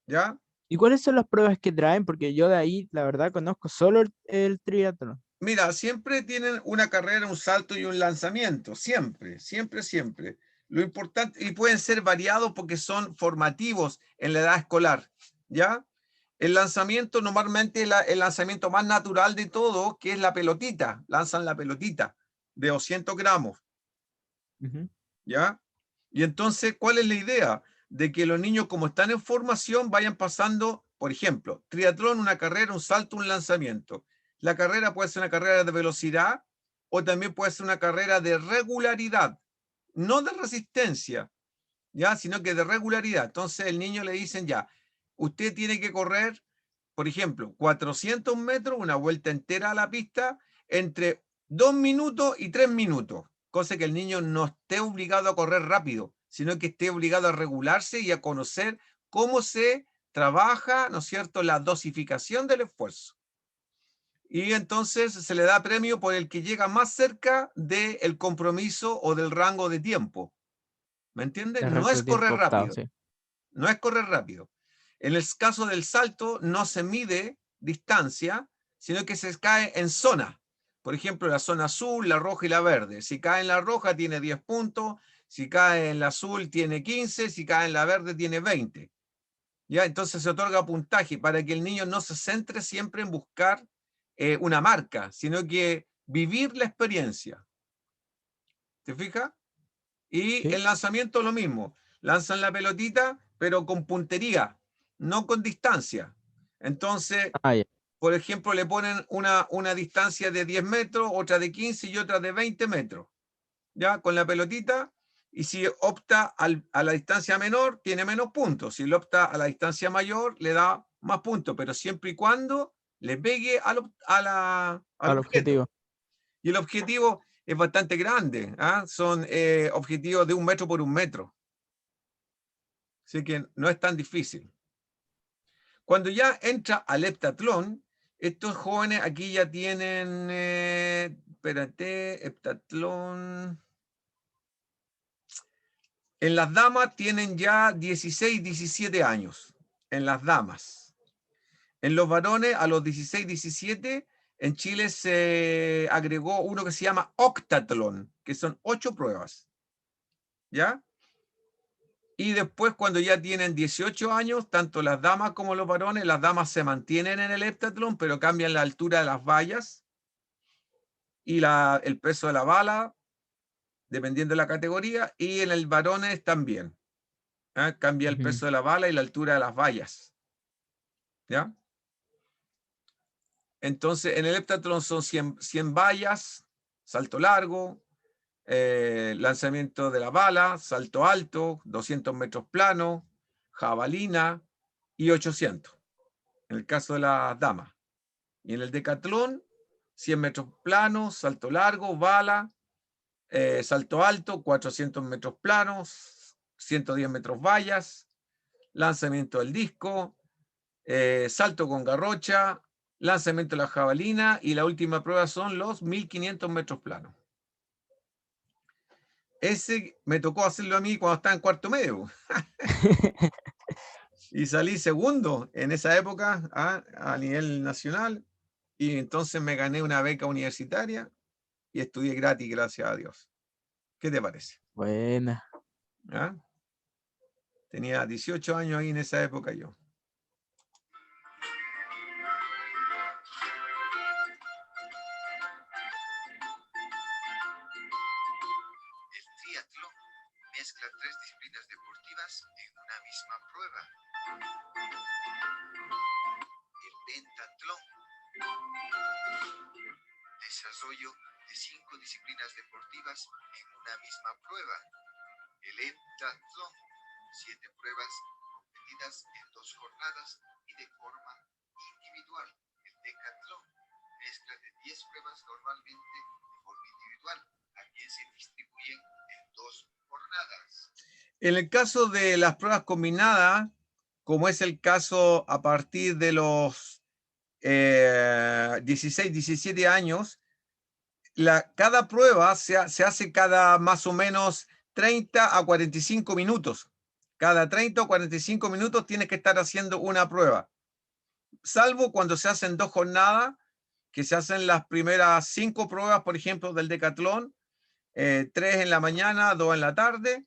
¿ya? ¿Y cuáles son las pruebas que traen? Porque yo de ahí, la verdad, conozco solo el triatlón. Mira, siempre tienen una carrera, un salto y un lanzamiento, siempre, siempre, siempre. Lo importante, y pueden ser variados porque son formativos en la edad escolar, ¿ya? El lanzamiento normalmente es el lanzamiento más natural de todo, que es la pelotita. Lanzan la pelotita de 200 gramos, ¿ya? Y entonces, ¿cuál es la idea? De que los niños, como están en formación, vayan pasando, por ejemplo, triatlón, una carrera, un salto, un lanzamiento. La carrera puede ser una carrera de velocidad o también puede ser una carrera de regularidad, no de resistencia, ¿ya? Sino que de regularidad. Entonces el niño le dicen ya, usted tiene que correr, por ejemplo, 400 metros, una vuelta entera a la pista, entre 2 minutos y 3 minutos, cosa que el niño no esté obligado a correr rápido, sino que esté obligado a regularse y a conocer cómo se trabaja, ¿no es cierto?, la dosificación del esfuerzo. Y entonces se le da premio por el que llega más cerca del compromiso o del rango de tiempo. ¿Me entiendes? El No resto es del tiempo correr optado, rápido. sí. No es correr rápido. En el caso del salto no se mide distancia, sino que se cae en zona. Por ejemplo, la zona azul, la roja y la verde. Si cae en la roja tiene 10 puntos, si cae en la azul tiene 15, si cae en la verde tiene 20. ¿Ya? Entonces se otorga puntaje para que el niño no se centre siempre en buscar una marca, sino que vivir la experiencia. ¿Te fijas? Y Sí. el lanzamiento lo mismo. Lanzan la pelotita, pero con puntería, no con distancia. Entonces, Ah, ya. por ejemplo, le ponen una distancia de 10 metros, otra de 15 y otra de 20 metros. ¿Ya? Con la pelotita. Y si opta a la distancia menor, tiene menos puntos. Si lo opta a la distancia mayor, le da más puntos, pero siempre y cuando le pegue al Al objeto. objetivo. Y el objetivo es bastante grande. ¿Ah? Son objetivos de 1 metro por 1 metro. Así que no es tan difícil. Cuando ya entra al heptatlón, estos jóvenes aquí ya tienen, espérate, heptatlón. En las damas tienen ya 16, 17 años. En las damas. En los varones, a los 16, 17, en Chile se agregó uno que se llama octatlón, que son 8 pruebas. ¿Ya? Y después, cuando ya tienen 18 años, tanto las damas como los varones, las damas se mantienen en el heptatlón, pero cambian la altura de las vallas y el peso de la bala, dependiendo de la categoría, y en el varones también. ¿Ah? Cambia el Ujú. peso de la bala y la altura de las vallas. ¿Ya? Entonces, en el heptatlón son 100 vallas, salto largo, lanzamiento de la bala, salto alto, 200 metros plano, jabalina y 800. En el caso de las damas. Y en el decatlón, 100 metros planos, salto largo, bala, salto alto, 400 metros planos, 110 metros vallas, lanzamiento del disco, salto con garrocha, lanzamiento de la jabalina y la última prueba son los 1500 metros planos. Ese me tocó hacerlo a mí cuando estaba en cuarto medio. Y salí segundo en esa época a nivel nacional. Y entonces me gané una beca universitaria y estudié gratis, gracias a Dios. ¿Qué te parece? Buena. ¿Ah? Tenía 18 años ahí en esa época yo. El triatlón mezcla 3 disciplinas deportivas en una misma prueba. El pentatlón, desarrollo de 5 disciplinas deportivas en una misma prueba. El heptatlón, 7 pruebas competidas en 2 jornadas y de forma individual. El decatlón, mezcla de 10 pruebas normalmente de forma individual. También se distribuyen en 2 jornadas. En el caso de las pruebas combinadas, como es el caso a partir de los 16, 17 años, cada prueba se hace cada más o menos 30 a 45 minutos. Cada 30 o 45 minutos tienes que estar haciendo una prueba. Salvo cuando se hacen 2 jornadas, que se hacen las primeras 5 pruebas, por ejemplo, del decatlón, 3 en la mañana, 2 en la tarde,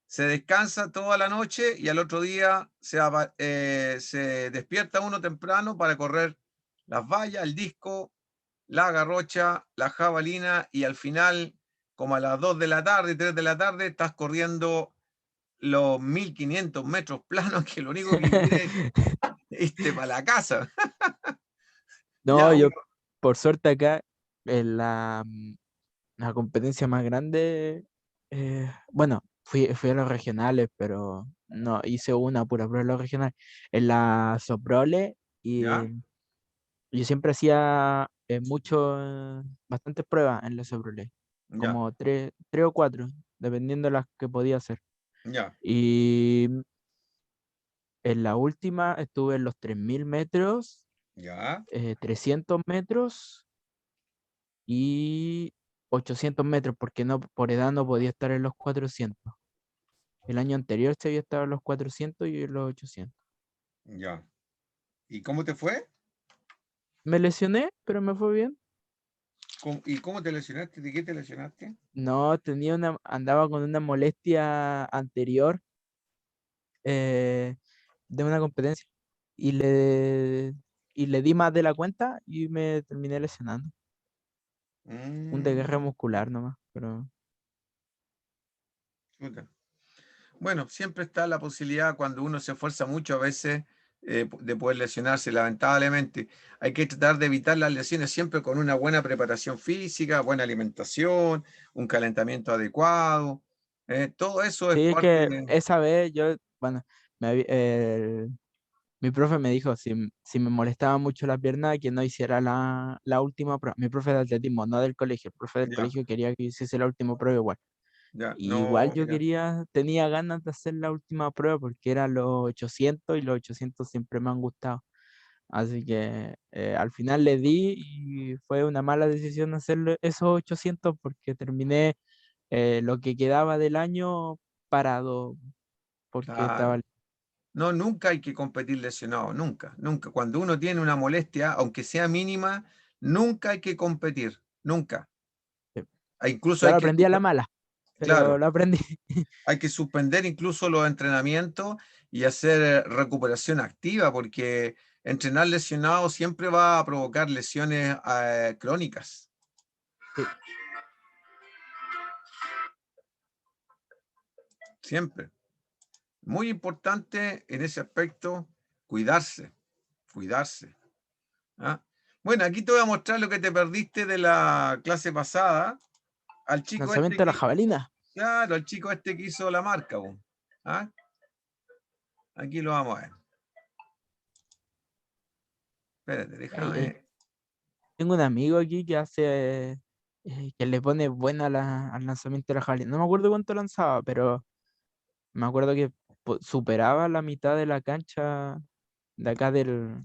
se descansa toda la noche y al otro día se despierta uno temprano para correr las vallas, el disco, la garrocha, la jabalina y al final, como a las 2 de la tarde, 3 de la tarde, estás corriendo los 1500 metros planos que lo único que quieres es irte para la casa. No, Ya, yo bueno, por suerte acá en la competencia más grande, bueno, fui a los regionales, pero no hice una pura prueba en los regionales. En la Soprole y ya, yo siempre hacía bastantes pruebas en la Soprole, ya, como tres o cuatro, dependiendo de las que podía hacer. ya, Y en la última estuve en los 3000 metros, ya. 300 metros y 800 metros, porque no, por edad no podía estar en los 400. El año anterior se había estado en los 400 y en los 800. Ya. ¿Y cómo te fue? Me lesioné, pero me fue bien. ¿Y cómo te lesionaste? ¿De qué te lesionaste? No, andaba con una molestia anterior eh, de una competencia y le di más de la cuenta y me terminé lesionando. Un desgarre Mm, muscular nomás, pero chuta. Bueno, siempre está la posibilidad cuando uno se esfuerza mucho a veces de poder lesionarse, lamentablemente. Hay que tratar de evitar las lesiones siempre con una buena preparación física, buena alimentación, un calentamiento adecuado. Todo eso es sí, es parte que de... esa vez yo, bueno, mi profe me dijo si me molestaba mucho la pierna que no hiciera la última prueba. Mi profe de atletismo, no del colegio. El profe del Ya, colegio quería que hiciese la última prueba igual. ya, Y igual no, yo mira. tenía ganas de hacer la última prueba porque eran los 800 y los 800 siempre me han gustado. Así que al final le di y fue una mala decisión hacer esos 800 porque terminé lo que quedaba del año parado porque Claro. estaba... No, nunca hay que competir lesionado, nunca, nunca. Cuando uno tiene una molestia, aunque sea mínima, nunca hay que competir, nunca. Incluso Yo hay lo que, aprendí a la mala, pero claro, lo aprendí. hay que suspender incluso los entrenamientos y hacer recuperación activa, porque entrenar lesionado siempre va a provocar lesiones crónicas, Sí, siempre. Muy importante en ese aspecto, cuidarse, cuidarse. ¿Ah? Bueno, aquí te voy a mostrar lo que te perdiste de la clase pasada. Al chico este lanzamiento de la que, jabalina. claro, al chico este que hizo la marca. ¿Ah? Aquí lo vamos a ver. Espérate, Ay, ay, déjame. tengo un amigo aquí que que le pone buena al lanzamiento de la jabalina. No me acuerdo cuánto lanzaba, pero me acuerdo que superaba la mitad de la cancha de acá del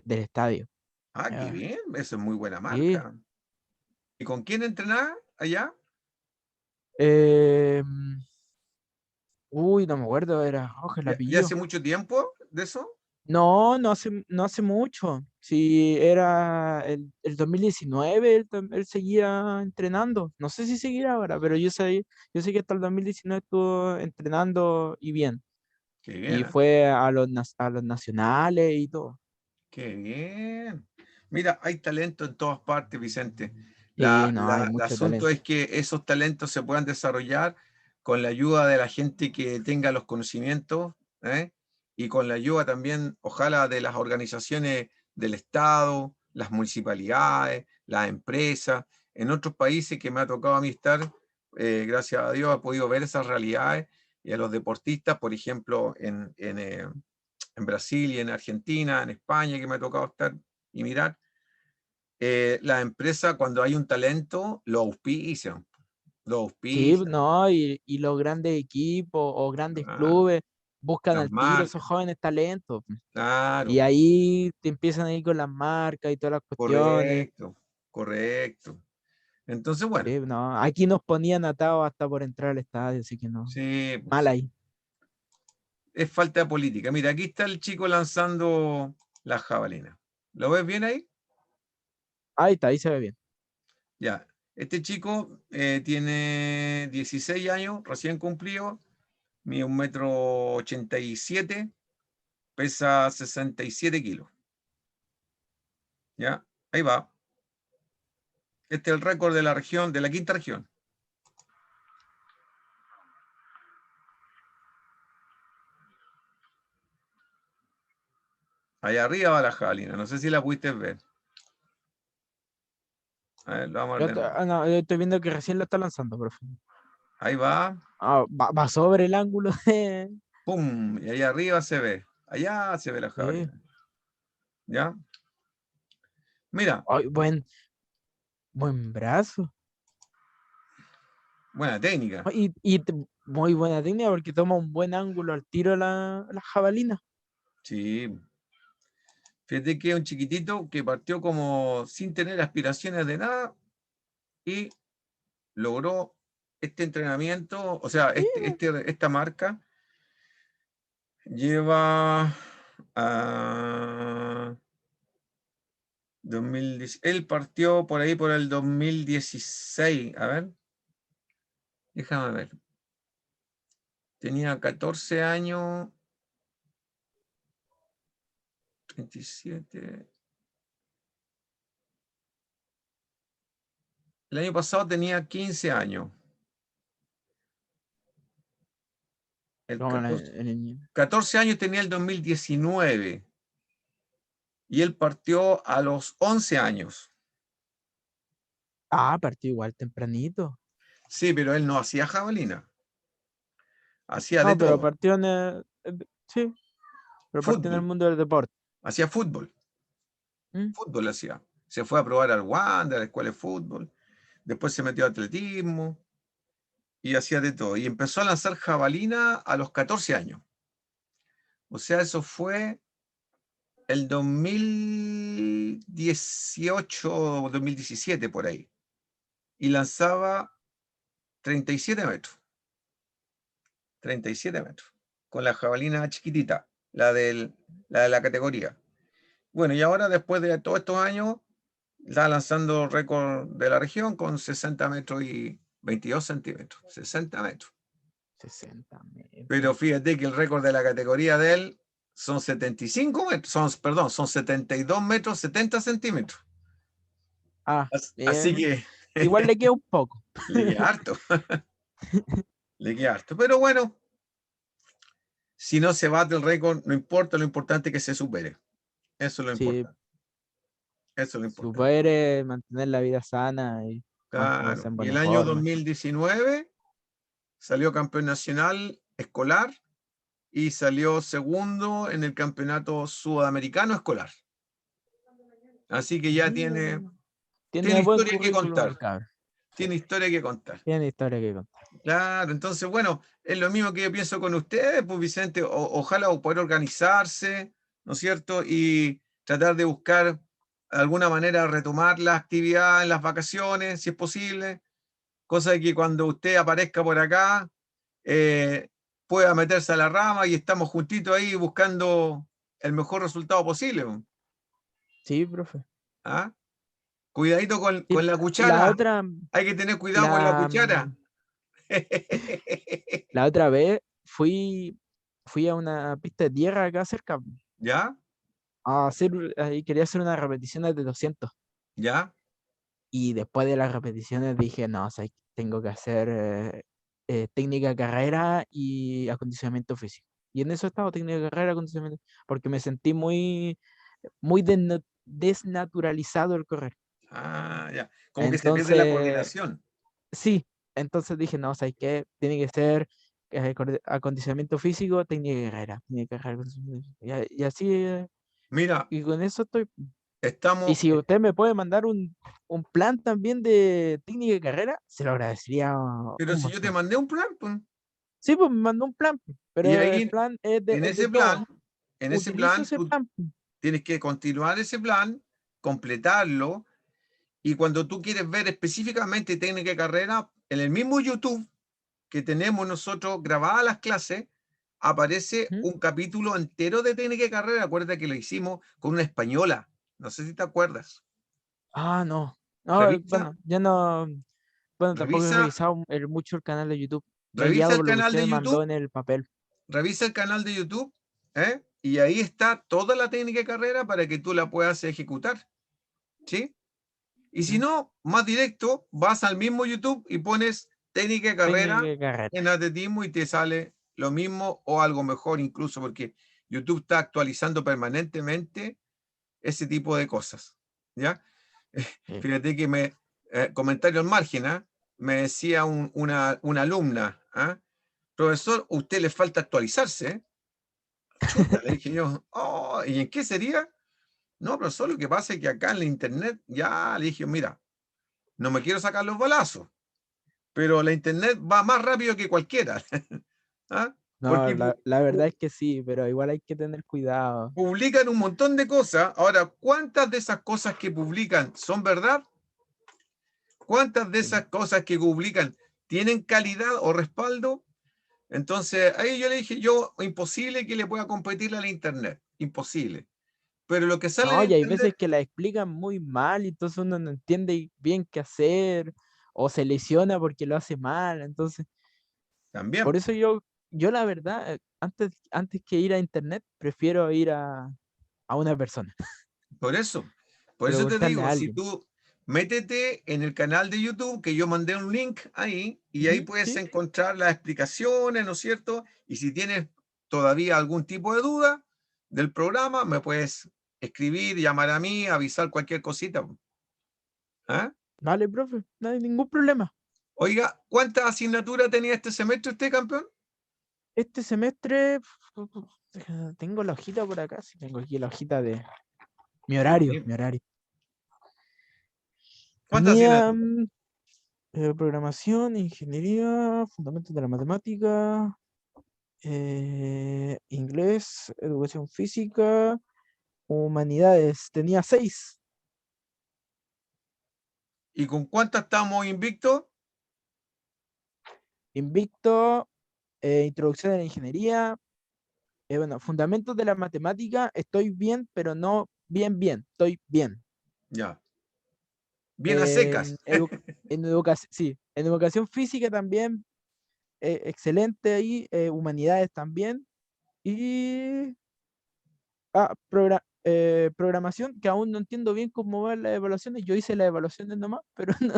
estadio. Ah, qué Ya. bien, eso es muy buena Sí. marca. ¿Y con quién entrenás allá? Eh, uy, no me acuerdo, ojalá ¿Ya hace pillo. mucho tiempo de eso? No, no hace mucho. Sí, era el 2019, él seguía entrenando. No sé si seguirá ahora, pero yo sé que hasta el 2019 estuvo entrenando y bien. Qué bien, Y ¿eh? fue a los nacionales y todo. Qué bien. Mira, hay talento en todas partes, Vicente. Sí, no, hay El mucho asunto talento. es que esos talentos se puedan desarrollar con la ayuda de la gente que tenga los conocimientos, ¿eh? Y con la ayuda también, ojalá, de las organizaciones del Estado, las municipalidades, las empresas. En otros países que me ha tocado a mí estar, gracias a Dios, he podido ver esas realidades y a los deportistas, por ejemplo, en Brasil y en Argentina, en España, que me ha tocado estar y mirar, la empresa cuando hay un talento lo Sí, auspician, no, y los grandes equipos o grandes claro, clubes buscan las al tiro esos marcas, jóvenes talentos. Y claro, ahí te empiezan a ir con las marcas y todas las cuestiones. correcto, correcto. Entonces, bueno, Sí, no, aquí nos ponían atados hasta por entrar al estadio, así que no. sí, Mal pues, ahí. es falta de política. Mira, aquí está el chico lanzando la jabalina. ¿Lo ves bien ahí? Ahí está, ahí se ve bien. Ya. Este chico tiene 16 años, recién cumplido, mide 1,87 m, pesa 67 kilos. ¿Ya? Ahí va. Este es el récord de la región, de la quinta región. Allá arriba va la jabalina. No sé si la pudiste ver. A ver, lo vamos a ver de nuevo. No, yo estoy viendo que recién lo está lanzando, profe. Ahí va. Va sobre el ángulo de... ¡Pum! Y ahí arriba se ve. Allá se ve la Sí. jabalina. ¿Ya? Mira, Ay, buen brazo. buena técnica. Muy buena técnica porque toma un buen ángulo al tiro la jabalina. Sí. Fíjate que es un chiquitito que partió como sin tener aspiraciones de nada y logró este entrenamiento, o sea, Sí, esta marca lleva a 2010. Él partió por ahí por el 2016. A ver, déjame ver. Tenía 14 años, 37. El año pasado tenía 15 años. El como 14, el niño. 14 años tenía el 2019. Y él partió a los 11 años. Ah, partió igual tempranito. Sí, pero él no hacía jabalina. Hacía de No, pero todo. partió sí, pero partió en el Fútbol. mundo del deporte. Hacía fútbol. ¿Mm? Fútbol hacía. Se fue a probar al Wander, a la escuela de fútbol. Después se metió a atletismo. Y hacía de todo. Y empezó a lanzar jabalina a los 14 años. O sea, eso fue el 2018 o 2017 por ahí. Y lanzaba 37 metros. 37 metros. Con la jabalina chiquitita, la de la categoría. Bueno, y ahora después de todos estos años, está lanzando récord de la región con 60 metros y 22 centímetros. 60 metros. 60 metros. Pero fíjate que el récord de la categoría de él son 75 metros, perdón, son 72 metros 70 centímetros. Ah, Así bien. que Igual le queda un poco. le queda harto. Le queda harto. Pero bueno, si no se bate el récord, no importa, lo importante es que se supere. Eso es lo Sí, importante. Eso es lo su importante. poder es mantener la vida sana y mantenerse Claro. en Y buena el año forma. 2019 salió campeón nacional escolar y salió segundo en el campeonato sudamericano escolar. Así que ya Mira, tiene tiene buen historia que currículum el contar. cabro. Sí, Tiene historia que contar. tiene historia que contar. Claro, entonces, bueno, es lo mismo que yo pienso con ustedes, pues Vicente, ojalá poder organizarse, ¿no es cierto? Y tratar de buscar alguna manera de retomar la actividad en las vacaciones, si es posible, cosa de que cuando usted aparezca por acá, eh, pueda meterse a la rama y estamos juntitos ahí buscando el mejor resultado posible. Sí, profe. ¿Ah? Cuidadito Sí, con la la cuchara, otra, hay que tener cuidado con la la, cuchara. la otra vez fui a una pista de tierra acá cerca ¿Ya? a hacer, y quería hacer unas repeticiones de 200. ¿Ya? Y después de las repeticiones dije, no, o sea, tengo que hacer técnica de carrera y acondicionamiento físico. Y en eso estaba técnica de carrera, acondicionamiento, porque me sentí muy desnaturalizado el correr. Ah, ya. Como que se pierde la Entonces, coordinación. sí, entonces dije, no, o sea, que tiene que ser acondicionamiento físico, técnica de carrera, acondicionamiento físico. Y así, Mira, y con eso estoy. Y estamos, si usted me puede mandar un plan también de técnica de carrera, se lo agradecería pero un si yo te montón. mandé un plan, pues, Sí, pues me mandó un plan, pues, y pero el ahí plan es en es de ese todo. plan, en ese Utilizo plan, ese tú plan, pues. tienes que continuar ese plan, completarlo, y cuando tú quieres ver específicamente técnica de carrera, en el mismo YouTube que tenemos nosotros grabadas las clases, aparece ¿Mm? un capítulo entero de técnica de carrera. Acuérdate que lo hicimos con una española. No sé si te acuerdas. Ah, no. No, Revisa, bueno, ya no. Bueno, tampoco he revisa, revisado mucho el canal de YouTube. Me he revisa guiado el por lo que canal usted de me mandó YouTube, en el papel. revisa el canal de YouTube, ¿eh? Y ahí está toda la técnica de carrera para que tú la puedas ejecutar, ¿sí? Y si ¿Mm? no, más directo, vas al mismo YouTube y pones técnica de Técnica carrera de carrera. en atletismo y te sale lo mismo o algo mejor incluso, porque YouTube está actualizando permanentemente ese tipo de cosas, ¿ya? Sí. Fíjate que comentario al margen, ¿ah? Me decía una alumna, ¿ah? Profesor, usted le falta actualizarse, ¿eh? Chuta, le dije yo, oh, ¿y en qué sería? No, profesor, lo que pasa es que acá en la internet, ya le dije, mira, no me quiero sacar los balazos, pero la internet va más rápido que cualquiera. ¿Ah? No, Porque la verdad es que sí, pero igual hay que tener cuidado. publican un montón de cosas. Ahora, ¿cuántas de esas cosas que publican son verdad? ¿Cuántas de esas cosas que publican tienen calidad o respaldo. Entonces, ahí yo le dije, imposible que le pueda competir a la internet, imposible. Pero lo que sale No, de y hay veces internet, que la explican muy mal, y entonces uno no entiende bien qué hacer, o se lesiona porque lo hace mal. Entonces, por también, eso yo la verdad, antes que ir a internet, prefiero ir a una persona, por eso. Por eso te preguntarle digo, a si alguien. tú métete en el canal de YouTube, que yo mandé un link ahí, y ahí Ujú, puedes sí, encontrar las explicaciones, ¿no es cierto? Y si tienes todavía algún tipo de duda del programa, me puedes escribir, llamar a mí, avisar cualquier cosita. ¿Ah? vale, profe, no hay ningún problema. Oiga, ¿cuántas asignaturas tenía este semestre usted, campeón? Este semestre, tengo la hojita por acá, sí, tengo aquí la hojita de mi horario, Sí. mi horario. ¿Cuántas Tenía asignaturas? programación, ingeniería, fundamentos de la matemática, inglés, educación física, humanidades. Tenía 6. ¿Y con cuántas estamos invictos? Invicto, introducción a la ingeniería, bueno, fundamentos de la matemática, estoy bien, pero no bien, estoy bien. Ya. Bien a En, secas. educación, sí, en educación física también, excelente ahí, humanidades también. Y programación, que aún no entiendo bien cómo van las evaluaciones. Yo hice las evaluaciones nomás, pero no,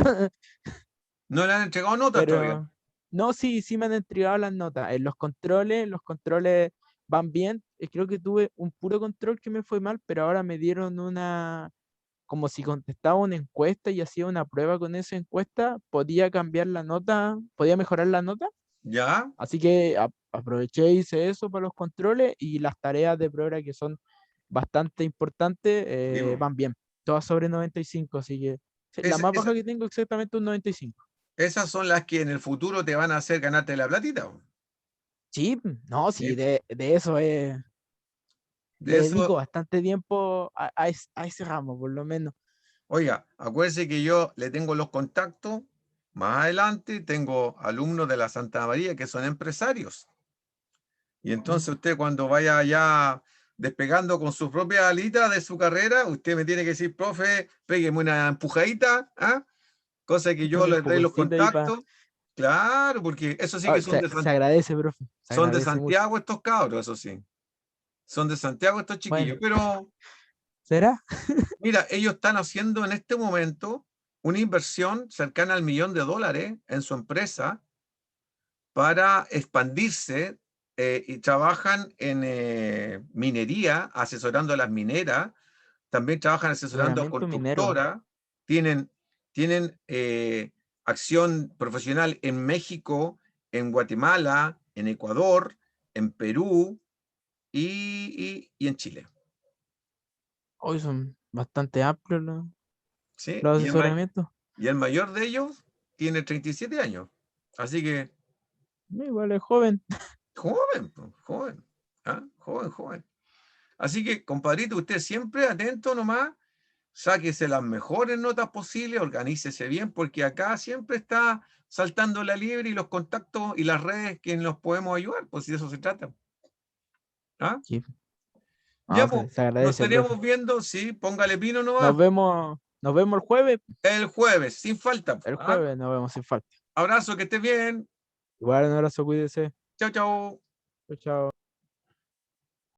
No le han entregado notas todavía. pero no, sí, sí me han entregado las notas. En los controles van bien. Creo que tuve un puro control que me fue mal, pero ahora me dieron como si contestaba una encuesta y hacía una prueba con esa encuesta, podía cambiar la nota, podía mejorar la nota. ¿Ya? Así que aproveché y hice eso para los controles, y las tareas de prueba, que son bastante importantes, Sí, po. van bien. Todas sobre 95, así que sí, la más baja que tengo exactamente un 95. Esas son las que en el futuro te van a hacer ganarte la platita, po. Sí, no, sí, Sí. de eso De le eso, dedico bastante tiempo a ese ramo, por lo menos. oiga, acuérdese que yo le tengo los contactos. Más adelante tengo alumnos de la Santa María que son empresarios. Y entonces usted cuando vaya ya despegando con su propia alita de su carrera, usted me tiene que decir, profe, pégueme una empujadita, ¿ah? Cosa que yo Un les doy los empujoncito ahí para... contactos. Claro, porque eso sí que se agradece, profe, se son de agradece mucho. Santiago estos cabros, eso sí. Son de Santiago estos Bueno, chiquillos. Pero ¿será? mira, ellos están haciendo en este momento una inversión cercana al $1.000.000 en su empresa para expandirse, y trabajan en minería, asesorando a las mineras, también trabajan asesorando a Entrenamiento minero. constructoras, tienen acción profesional en México, en Guatemala, en Ecuador, en Perú y en Chile. Hoy son bastante amplios ¿Sí? los asesoramientos. Y el mayor de ellos tiene 37 años. Así que Igual es joven. joven, po, joven. ¿Ah? Joven, joven. Así que, compadrito, usted siempre atento nomás, sáquese las mejores notas posibles, organícese bien, porque acá siempre está saltando la liebre y los contactos y las redes que nos podemos ayudar, pues si de eso se trata. ¿Ah? Sí. Ya, No, pues, se nos agradece, profe. estaríamos viendo, sí, póngale pino nomás, Nos vemos el jueves. el jueves, sin falta. El ¿Ah? jueves nos vemos sin falta. Abrazo, que estés bien. Igual un abrazo, cuídese. Chao, chao. Chao, chao.